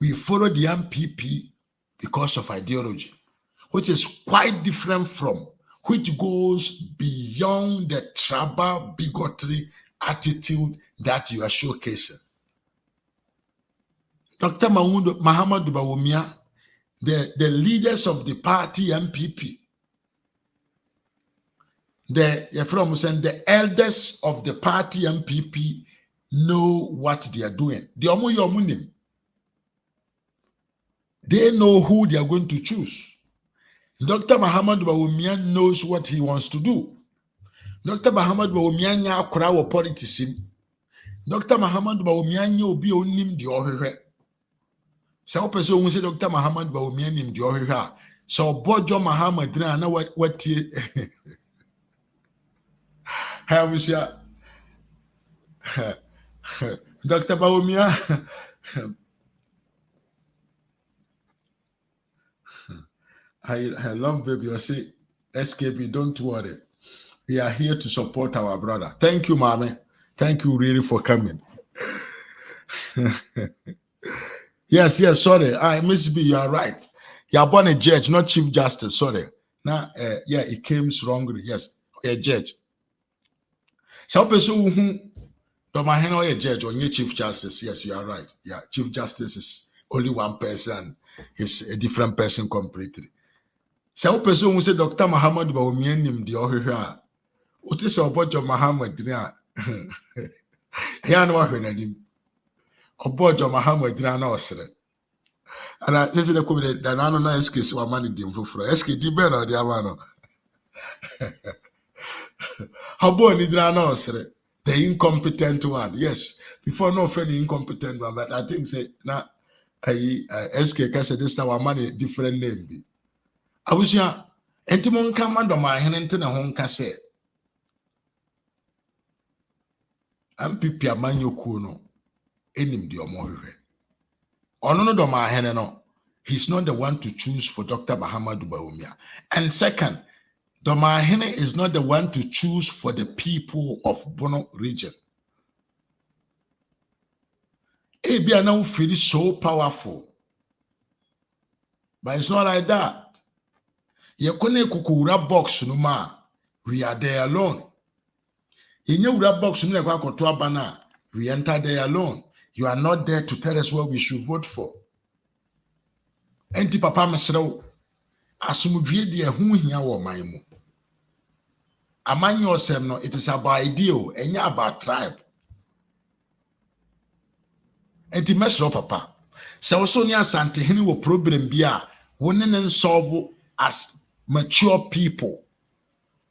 A: We follow the MPP because of ideology, which is quite different from, which goes beyond the tribal bigotry attitude that you are showcasing. Dr. Muhammad Bawumia, the leaders of the party MPP, the elders of the party MPP know what they are doing. They know who they are going to choose. Dr. Muhammad Bawumia knows what he wants to do. Dr. Muhammad Bawumia nya akora wo politics im. Dr. Muhammad Bawumia nya obi onim de ohwehwe. Se wo pese ohun se Dr. Muhammad Bawumia nim de ohwehwe a, se obojo Muhammad na watie ha musia Dr. Bawumia I love baby. I say SKB, don't worry. We are here to support our brother. Thank you, mommy. Thank you really for coming. Yes, sorry. I Miss B, you are right. You are born a judge, not chief justice. Sorry. Now, yeah, it came wrongly. Yes, a judge. So, person who Dormahene or a judge or your chief justice. Yes, you are right. Yeah, chief justice is only one person. It's a different person completely. So, person who say Dr. Muhammad Bawumia nim the ohwehwe. What is about Muhammad? Yeah, no one him. About Muhammad, no sir. And I just the comment that I don't know SK so money dim for SK di better the amano. How about no sir? The incompetent one. Yes, before no friend incompetent one, but I think say now SK can say this time money different name be. I was here. Entimon come under my hand into the home cassette. MPP amanyo kuno enim de omohwe ono no Dormahene no, he's not the one to choose for Dr. Muhammad Bawumia. And second, Dormahene is not the one to choose for the people of Bono region. Ebia now feel so powerful, but it's not like that. Yekone kukura box numa, we are there alone. In your box, we enter there alone. You are not there to tell us what we should vote for. Enti papa mesrew asumudwie de ehun hia wo manmu. Amanyo osem no, it is about ideal, enya about tribe. Enti mesrew papa. Se wo so ni asante hene wo problem bi a woni ne solve as mature people.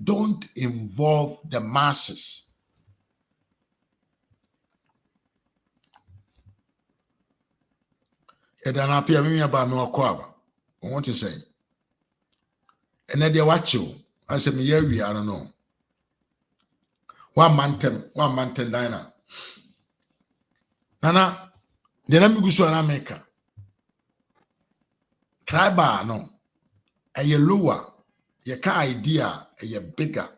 A: Don't involve the masses. And then appear me about no kwaba. I want to say. And then they watch you. I said, me, I don't know. 1 month, diner. Nana, then I'm going to America. Tribal, no. A lower. Your car idea, a bigger.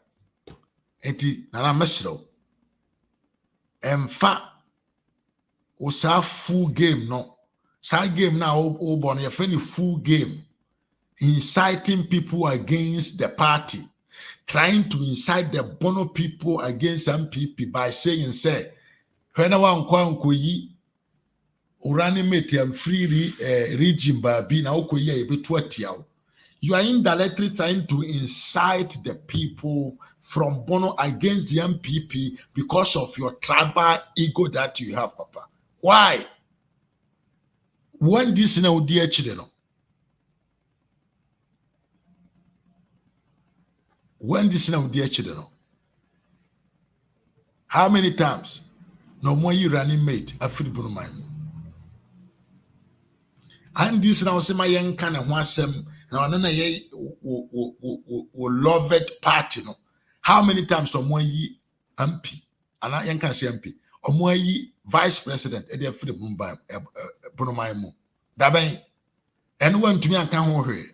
A: Eti, Nana Mesro. And fat was a full game, no. Side game now, born a friendly full game, inciting people against the party, trying to incite the Bono people against MPP by saying, say, when I want Kwankoyi, Uranimate and free regime baby, now Koya a bit 20. You are indirectly trying to incite the people from Bono against the MPP because of your tribal ego that you have, Papa. Why? When this now dear children, when this now dear children, how many times no more you running mate a free Dormahene? And this now say my young kind of wasem now none ye love it party no. How many times no more ye MP and I young can say MP or more ye vice president at the free Dormahene. Daben and when to me I can't worry.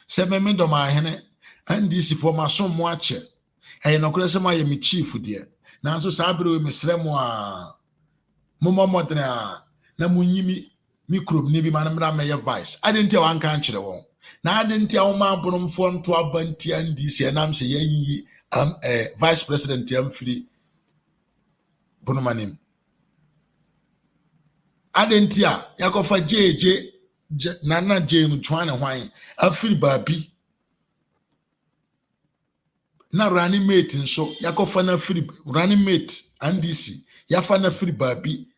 A: 7 men Dormahene and this for my son watch it. And no question my me chief dear. Now so sabri me sremwa Momo modena na munyimi microbe ni bi manamra me vice. I didn't tell one country won. Now I didn't tell man bonum phone to abanti and this and I'm saying vice president free Dormahene. Adentia yakofa JJ Nana Jane Twana wine afri babi na running mate nso yakofa na free running mate and DC yafa na free babi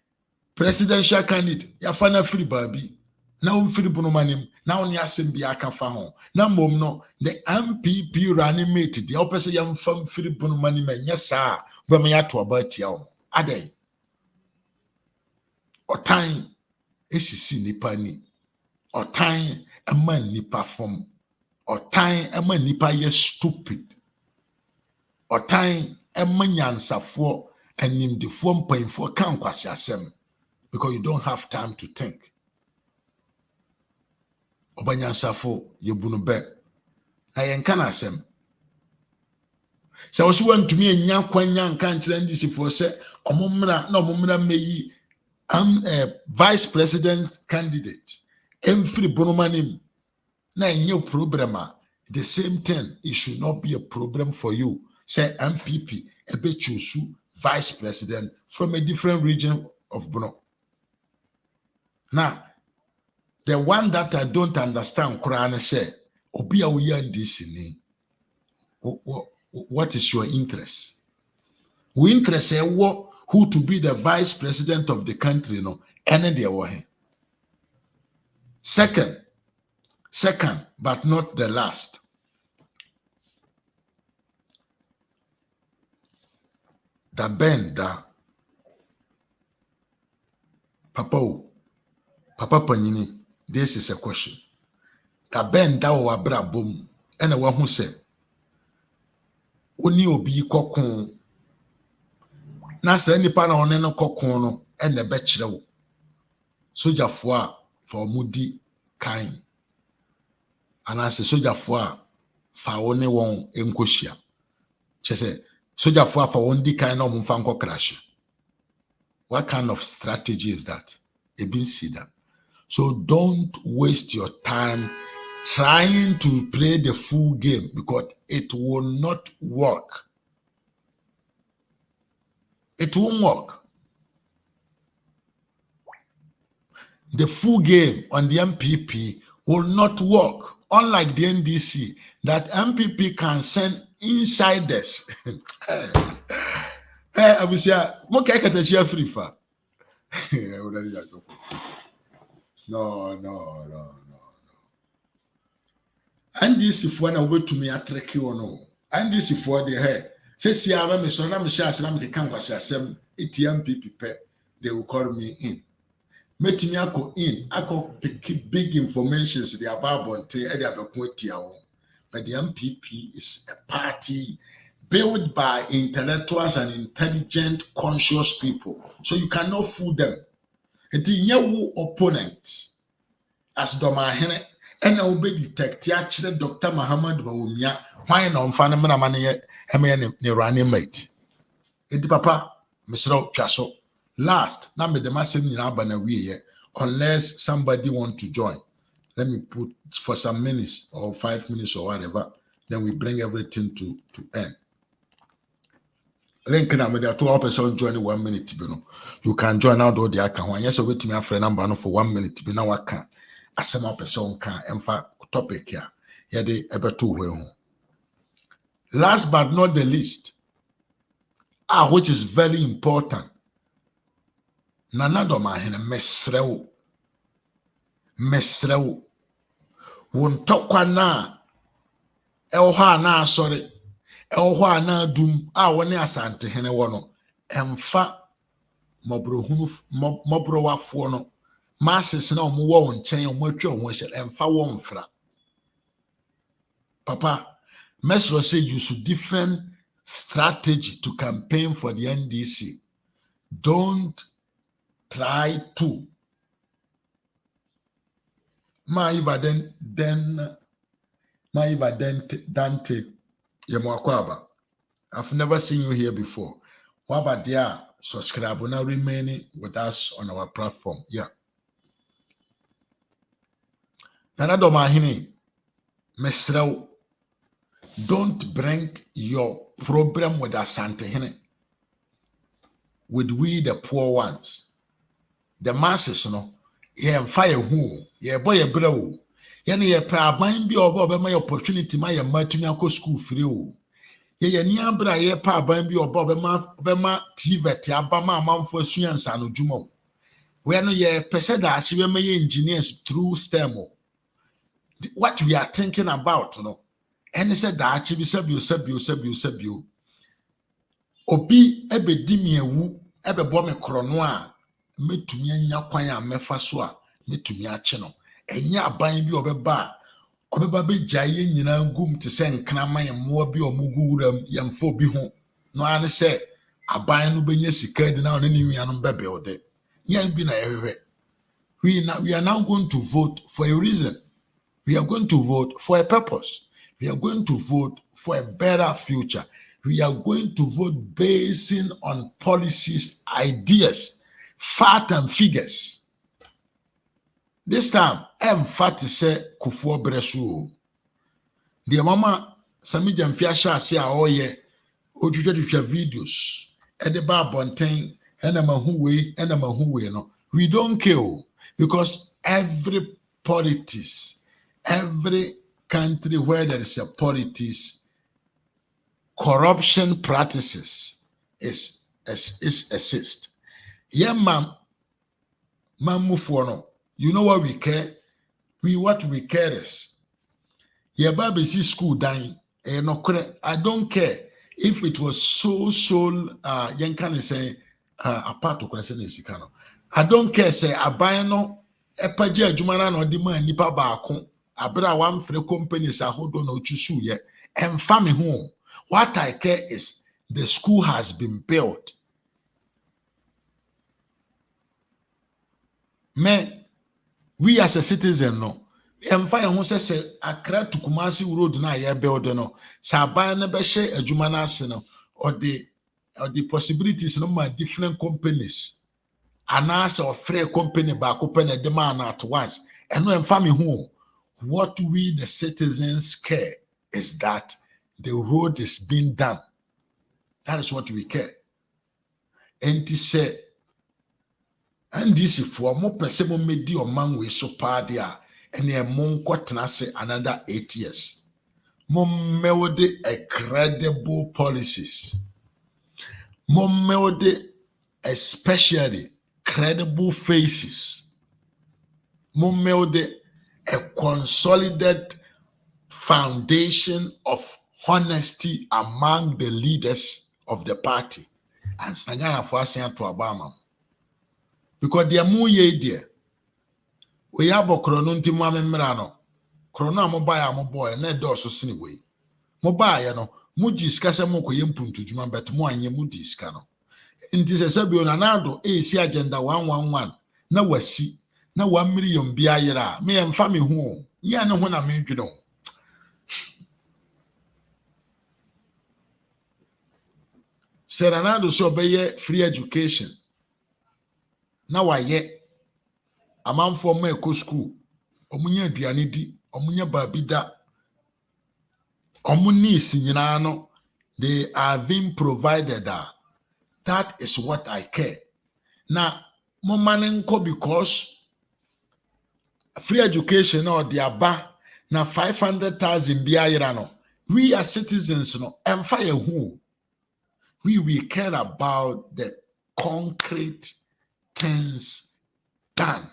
A: presidential candidate yafa na free babi Now mfiri bonomanim now ni asem bi aka fa ho na mom no the MPP running mate the opposite yam fam mfiri bonomanim enye saa ba me yato abatia o adai otan esisi nipa ni otan ema nipa fom otan ema nipa ye stupid otan ema nyansafo animdefo mpanfo kan kwase asem because you don't have time to think. Obanyansafo yebunu be na yenka na asem se wo so wantumi anya kwanya nka nkyere ndisifo se omomra na omomra meyi vice president candidate emfiri bonomanim na enye problema the same thing. It should not be a problem for you. Say MPP ebe choose vice president from a different region of Bono. Now the one that I don't understand, Quran say, Obia Ndisini. What is your interest? We interest say who to be the vice president of the country, no, any day way. Second, but not the last. The bend Papa Panini. This is a question. The bend that wa bra boom and a one who said, Oni obi kokon na sa nipa na one no kokon no and the betchrew. Soja for mudi kind. And I say soja for only one enkoshia. She said, soja for one di kind of mfanko crash. What kind of strategy is that? A bin see that. So don't waste your time trying to play the full game because it will not work. It won't work. The full game on the MPP will not work. Unlike the NDC, that MPP can send insiders. I will say, free for. No. And this if one away to me attract you or no. And this if what they head. Says ya me so na me share na me kan kwase asem MPP they will call me in. Metimi ako in, ako pick big informations the about bonte e dey abekotia wo. But the MPP is a party built by intellectuals and intelligent, conscious people. So you cannot fool them. It is your opponent as Dormahene and I will be detect actually Dr. Bawumia. Why no fan money running mate? It papa, Mr. Chaso. Last, now me the massive in unless somebody want to join. Let me put for some minutes or 5 minutes or whatever. Then we bring everything to end. Link na me there 2 person join 1 minute be no. You can join out all the account. When yes wait me a friend number no for 1 minute be na waka. Asema person can emfa topic here. Here dey ebeto we. Last but not the least, which is very important. Nana Dormahene mesrew won tokwa na elho na sorry elho na dum woni asante hene wo no emfa mobrowafo no masses na omo wo nchen omo atwa omo hye emfa wo mfra papa mesro say use different strategy to campaign for the NDC. Don't try to Dante Yemwakwaba. I've never seen you here before. What about there? Subscribe now, remaining with us on our platform. Yeah. Nana Dormahene, mesrew, don't bring your problem with Asante Hene. With we the poor ones. The masses, no, fire who, boy a bro. Ye pa ban bi oba my opportunity my matumi akọ school free o. Ye ni abra ye pa ban bi oba ma TVET aba ma amanfo asuansa no dwuma. When you person that she may engineers through STEM. What we are thinking about, you know, and he said that actually sabio. Obi ebe di mi ewu ebe bo me krono a metumi anya kwan a mefa so a metumi ache no. Enya aban bi obeba be gyaye nyina gum te se nkna man mo bi omugu wuram yemfo bi ho no ane se aban no benya sika di na one ni wianom bebe ode. Yan bi na ehwe. We are now going to vote for a reason. We are going to vote for a purpose. We are going to vote for a better future. We are going to vote basing on policies, ideas, fact and figures. This time, fact say Kufuor Bresu. The mama Sami Jamfia Sha say oye ojuju videos. And the bar bontain and mahuwe no. We don't care because every politics, every country where there is a politics, corruption practices is assist. Yeah, no. You know what we care? What we care is yeah, baby see school dying. I don't care if it was so young can say apart of question is I don't care say abano epaji adwuma na odi man nipa baako abra one free companies ahodo na ochusu ye emfa me ho. What I care is the school has been built. Me, we as a citizen no emfa ye ho se Accra to Kumasi road na ye build no saban na be hye adwuma na ase no or the possibilities no ma different companies anas or free company back open a demand at once and no emfa me ho. What we the citizens care is that the road is being done. That is what we care. And to say, and this is for more person medi or man we so padia and a mon say another 8 years. Mode a credible policies. Mode especially credible faces. Mode a consolidated foundation of honesty among the leaders of the party. And Sagana for us to Obama. Because they are more ye dear. We have a chrononti mammerano. Chrono mobile boy, and that door so anyway. Mobile, no, Mujis Casamoko Yempun to Juma, but more and Yemudis cano. It is a Sabio Nanado, AC agenda 111. Now we see, now 1 million biayera, me and family home. Yeah, no one I mean, you know. Serenado so be free education. Now I yet a man for me go school. Omunya aduane di, omunya babida. Omuni sinyano, they are being provided. That is what I care. Now, momanenko because free education or the aba na 500,000 biayerano. We as citizens no empire who we care about the concrete things done.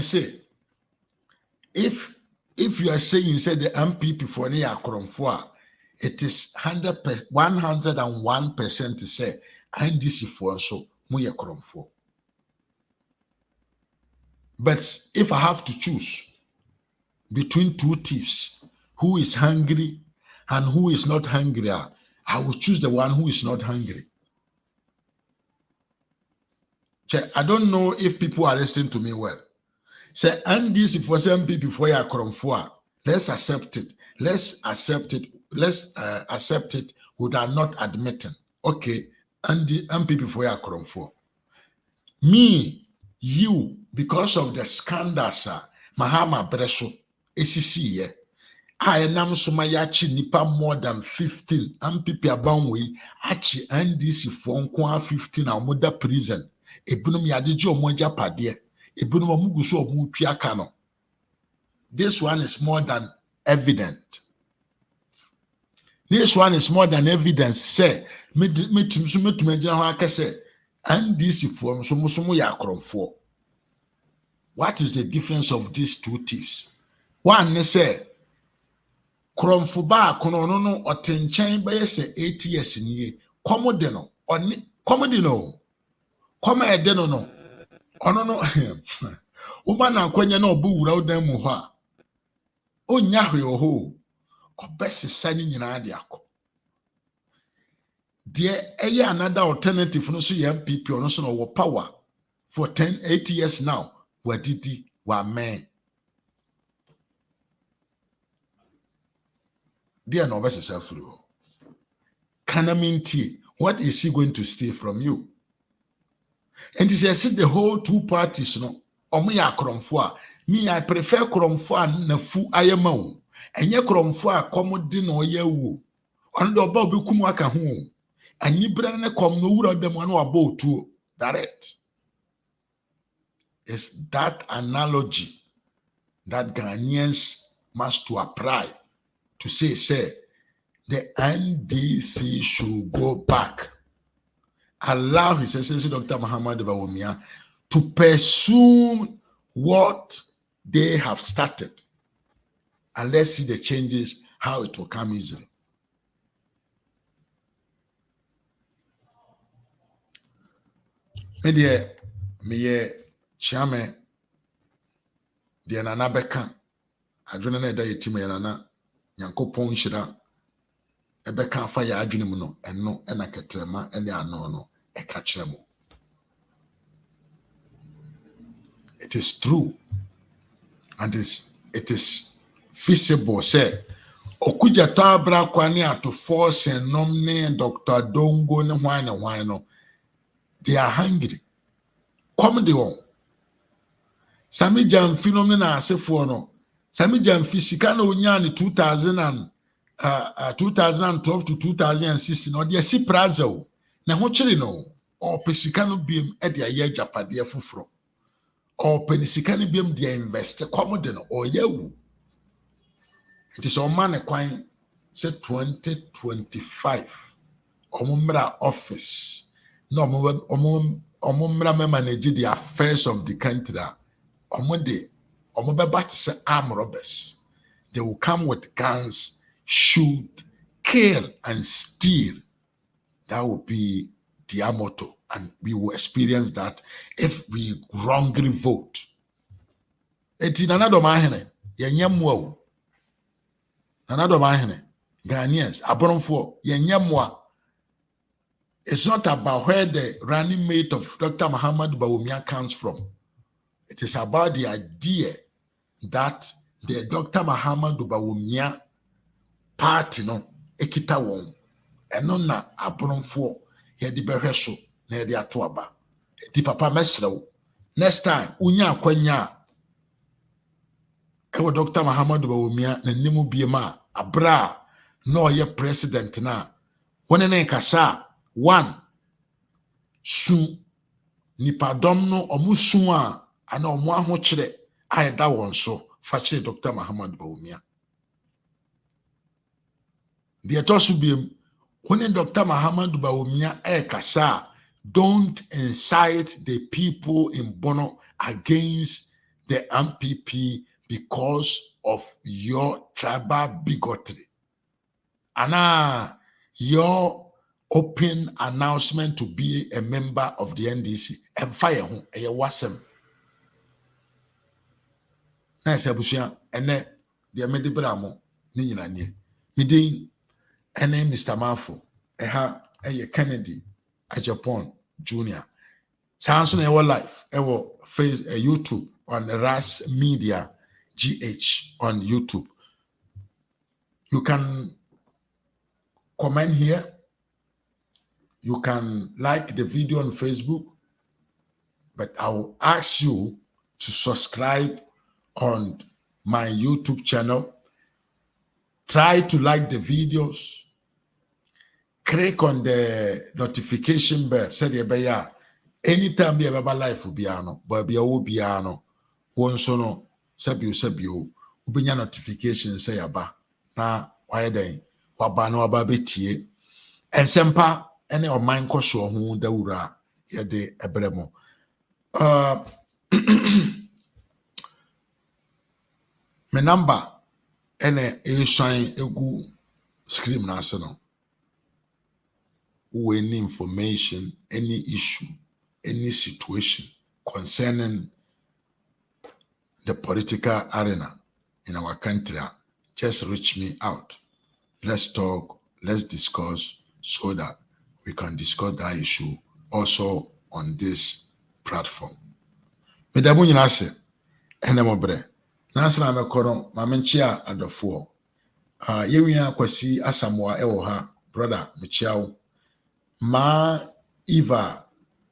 A: Say, if you are saying you said the MPP for near Kromfoa, it is 101% to say NDC for so muya Kromfo. But if I have to choose between two thieves, who is hungry and who is not hungry, I will choose the one who is not hungry. I don't know if people are listening to me well. Say, and this for some people for your cromfoa. Let's accept it. Let's accept it without not admitting. Okay, and the people for your cromfoa. Me, you, because of the scandals, Mahama Breso, ACC, I am so my nipa more than 15. MPP abangwe achi NDC for 15 or mother prison. Ebunum yadiji omoja padie. Ebunum omuguso omutwa kano. This one is more than evident. This one is more than evidence. Say, me say, and this form so ya for. What is the difference of these two thieves? One say, kromfo ba kono no otenchen be say 8 years ni komode no oni komode no koma ede no no ono no uma na kwanya na obu wura odan mu ho a onya hwe ho obesesa ni nyina de akọ de eye another alternative no so MPP ono so no power for 8 years now wadidi wa men dear no obesesa furu Kanaminti, what is she going to steal from you? And he says, the whole two parties, no, omoya kromfo me, I prefer kromfo na fu ayema. And ye kromfo komodi no ye wo. On the bob kumu aka ho. And ye brand come no wura dem one about to direct. It's that analogy that Ghanaians must to apply to say, the NDC should go back. Allow His Excellency Dr. Bawumia to pursue what they have started. And let's see the changes, how it will come easily. Me chairman, the Nana Beka, I don't know that you Nana, Yanko Ponshira, Ebeka fire adwene and no and akatrema and ya no ekachremo. It is true and it is feasible say okuja tabra kwani ato force and nomne Dr. Dongo ne why no they are hungry come the one Sami Jamfi nomne asefo no Sami Jamfi sika na onya ne 2012 to 2016 or the si prazo na ho chiri no or pesika no biem e de aye japade afufro or penisika no biem de invest komode no or yawu. It is on man kwan say 2025 omumra office no omumra me manage the affairs of the country omode omobeba to say arm robbers. They will come with guns, shoot, kill, and steal. That will be their motto. And we will experience that if we wrongly vote. Eti nana Dormahene, yenyemwa. Nana Dormahene, Ghanaians, Aboronfo, yenyemwa. It's not about where the running mate of Dr. Bawumia comes from. It is about the idea that the Dr. Bawumia party no ekita won eno na abronfo ye de behwe so na ye de ato aba di papa mesrew next time unya akwanya e wo Dr. Bawumia na nimu biema abra na oye president na woni na kasa one su nipadom no omusu a ana omu ahokyere ayeda won so fa kire Dr. Bawumia. The Etosubium, when Dr. Bawumia Kasa, don't incite the people in Bono against the MPP because of your tribal bigotry. And your open announcement to be a member of the NDC and fire home a wasem. Nice abusia and then the Medibramo Ninani. Midin and then Mr. Mafo, a Kennedy, a Japan Junior. Sounds on our life, our face a YouTube on RAZ Media GH on YouTube. You can comment here. You can like the video on Facebook, but I will ask you to subscribe on my YouTube channel. Try to like the videos. Click on the notification bell. Say the anytime you have a life will be ano, but be a be ano. One sono sabio ubinya notification say aba na why then wabano wababetie ensempa ene oman koso ho dawura yede ebremo me number ene shine egu screen na ase no any information, any issue, any situation concerning the political arena in our country, just reach me out. Let's talk, let's discuss so that we can discuss that issue also on this platform. Medamu nyina se ene mobre. Nansa na mekono mamenchia adofo. Yewia kwasi asamoa ewo ha brother mechiawo. Ma Eva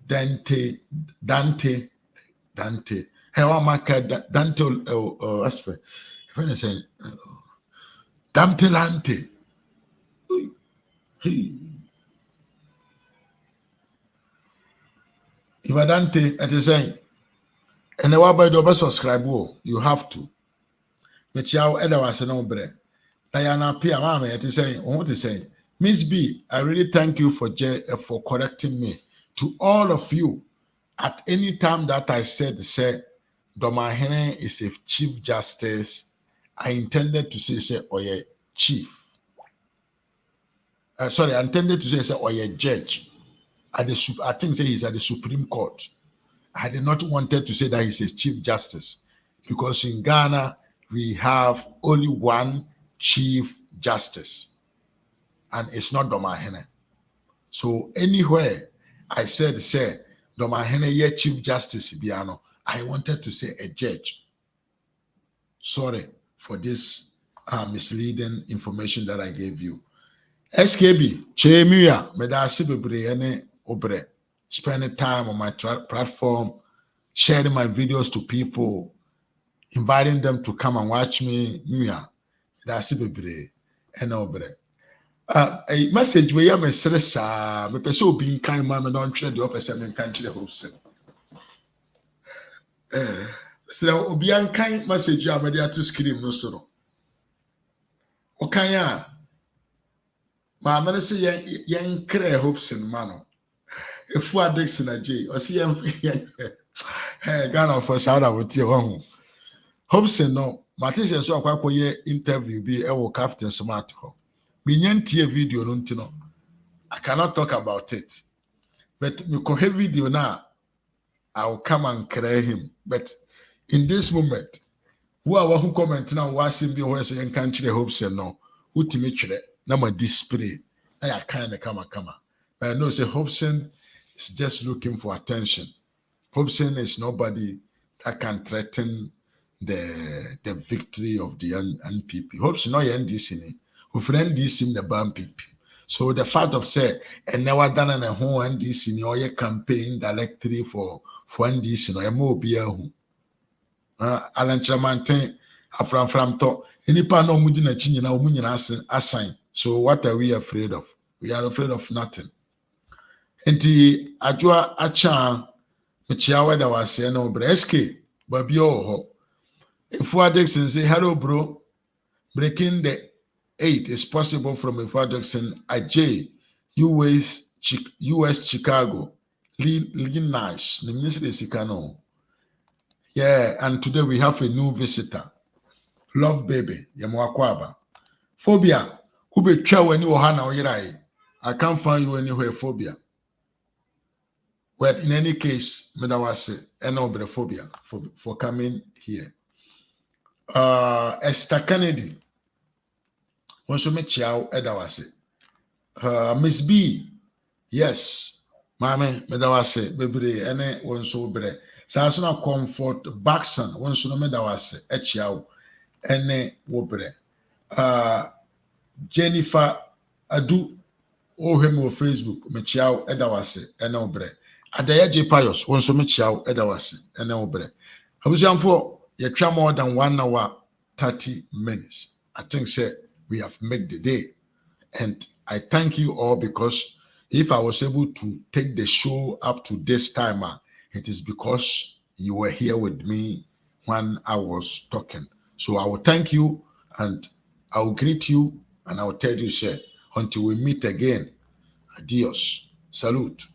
A: Dante. Hey, what maka Dante aspect. If I say Dante Lante. Eva Dante, it is saying, and the wabba do subscribe. You have to. But you are was no bre. Diana Pia Mama, it is saying, what is saying. Miss B, I really thank you for correcting me. To all of you, at any time that I said, Dormahene is a chief justice, I intended to say, Oye chief. Sorry, I intended to say, Oye judge. I think he's at the Supreme Court. I did not wanted to say that he's a chief justice because in Ghana, we have only one chief justice. And it's not Dormahene. So anywhere I said, Dormahene ye chief justice biano, I wanted to say a judge. Sorry for this misleading information that I gave you. SKB, Chemia, Medasi Bebre ene Obre, spending time on my platform, sharing my videos to people, inviting them to come and watch me. Mia, Medasi Bebre ene Obre. A message where I'm a stress, me person being kind, man, and don't trade the opposite and country the hopes. So, Obian kind message you are media to scream no so. Okay, yeah. My man say young cray hopes in mano. If we are Dixon a J, or see him, hey, Ghana for shout out with your own. Hopes no, Matisha so quite interview be a Captain Smart. Minyantie video no ntino. I cannot talk about it. But me ko video now, I will come and cry him. But in this moment, who comment now watching be where say country hopes no, who to make sure na my display. I kind of come. But I know say Hobson is just looking for attention. Hobson is nobody that can threaten the victory of the NPP. Hobson no NDC. Who friend this in the BAMP. So the fact of say, and never done a whole NDC in your campaign directly for NDC, no, a more beer who. Alan Chamantin, from talk. Any pan no mudina chin, now assign. So what are we afraid of? We are afraid of nothing. And the Ajua Acha, Michiawa that was saying, no, Breske, Babio. If what Dixon say, hello, bro, breaking the 8 is possible from a Jackson Ajay, US Chicago, Illinois, the Ministry of Sikano. Yeah, and today we have a new visitor. Love baby, Yamwakwaba. Phobia, who be chow when you hana oyirai. I can't find you anywhere, phobia. But in any case, Medawase, enobre phobia for coming here. Esther Kennedy. Once you meet Chiao Edawase. Miss B, yes, Mame, Medawase, Bebre, ene onso bre. Sasuna Comfort Baxon, once you Medawase, Echiao, ene wobre. Jennifer Adu, Ohemo Facebook, Mechiao Edawase, ene obre. Adaya J. Pius, once you meet Chiao Edawase, ene obre. I was young for you try more than 1 hour, 30 minutes. I think, sir, we have made the day. And I thank you all because if I was able to take the show up to this time, it is because you were here with me when I was talking. So I will thank you and I will greet you and I will tell you, sir, until we meet again. Adios. Salute.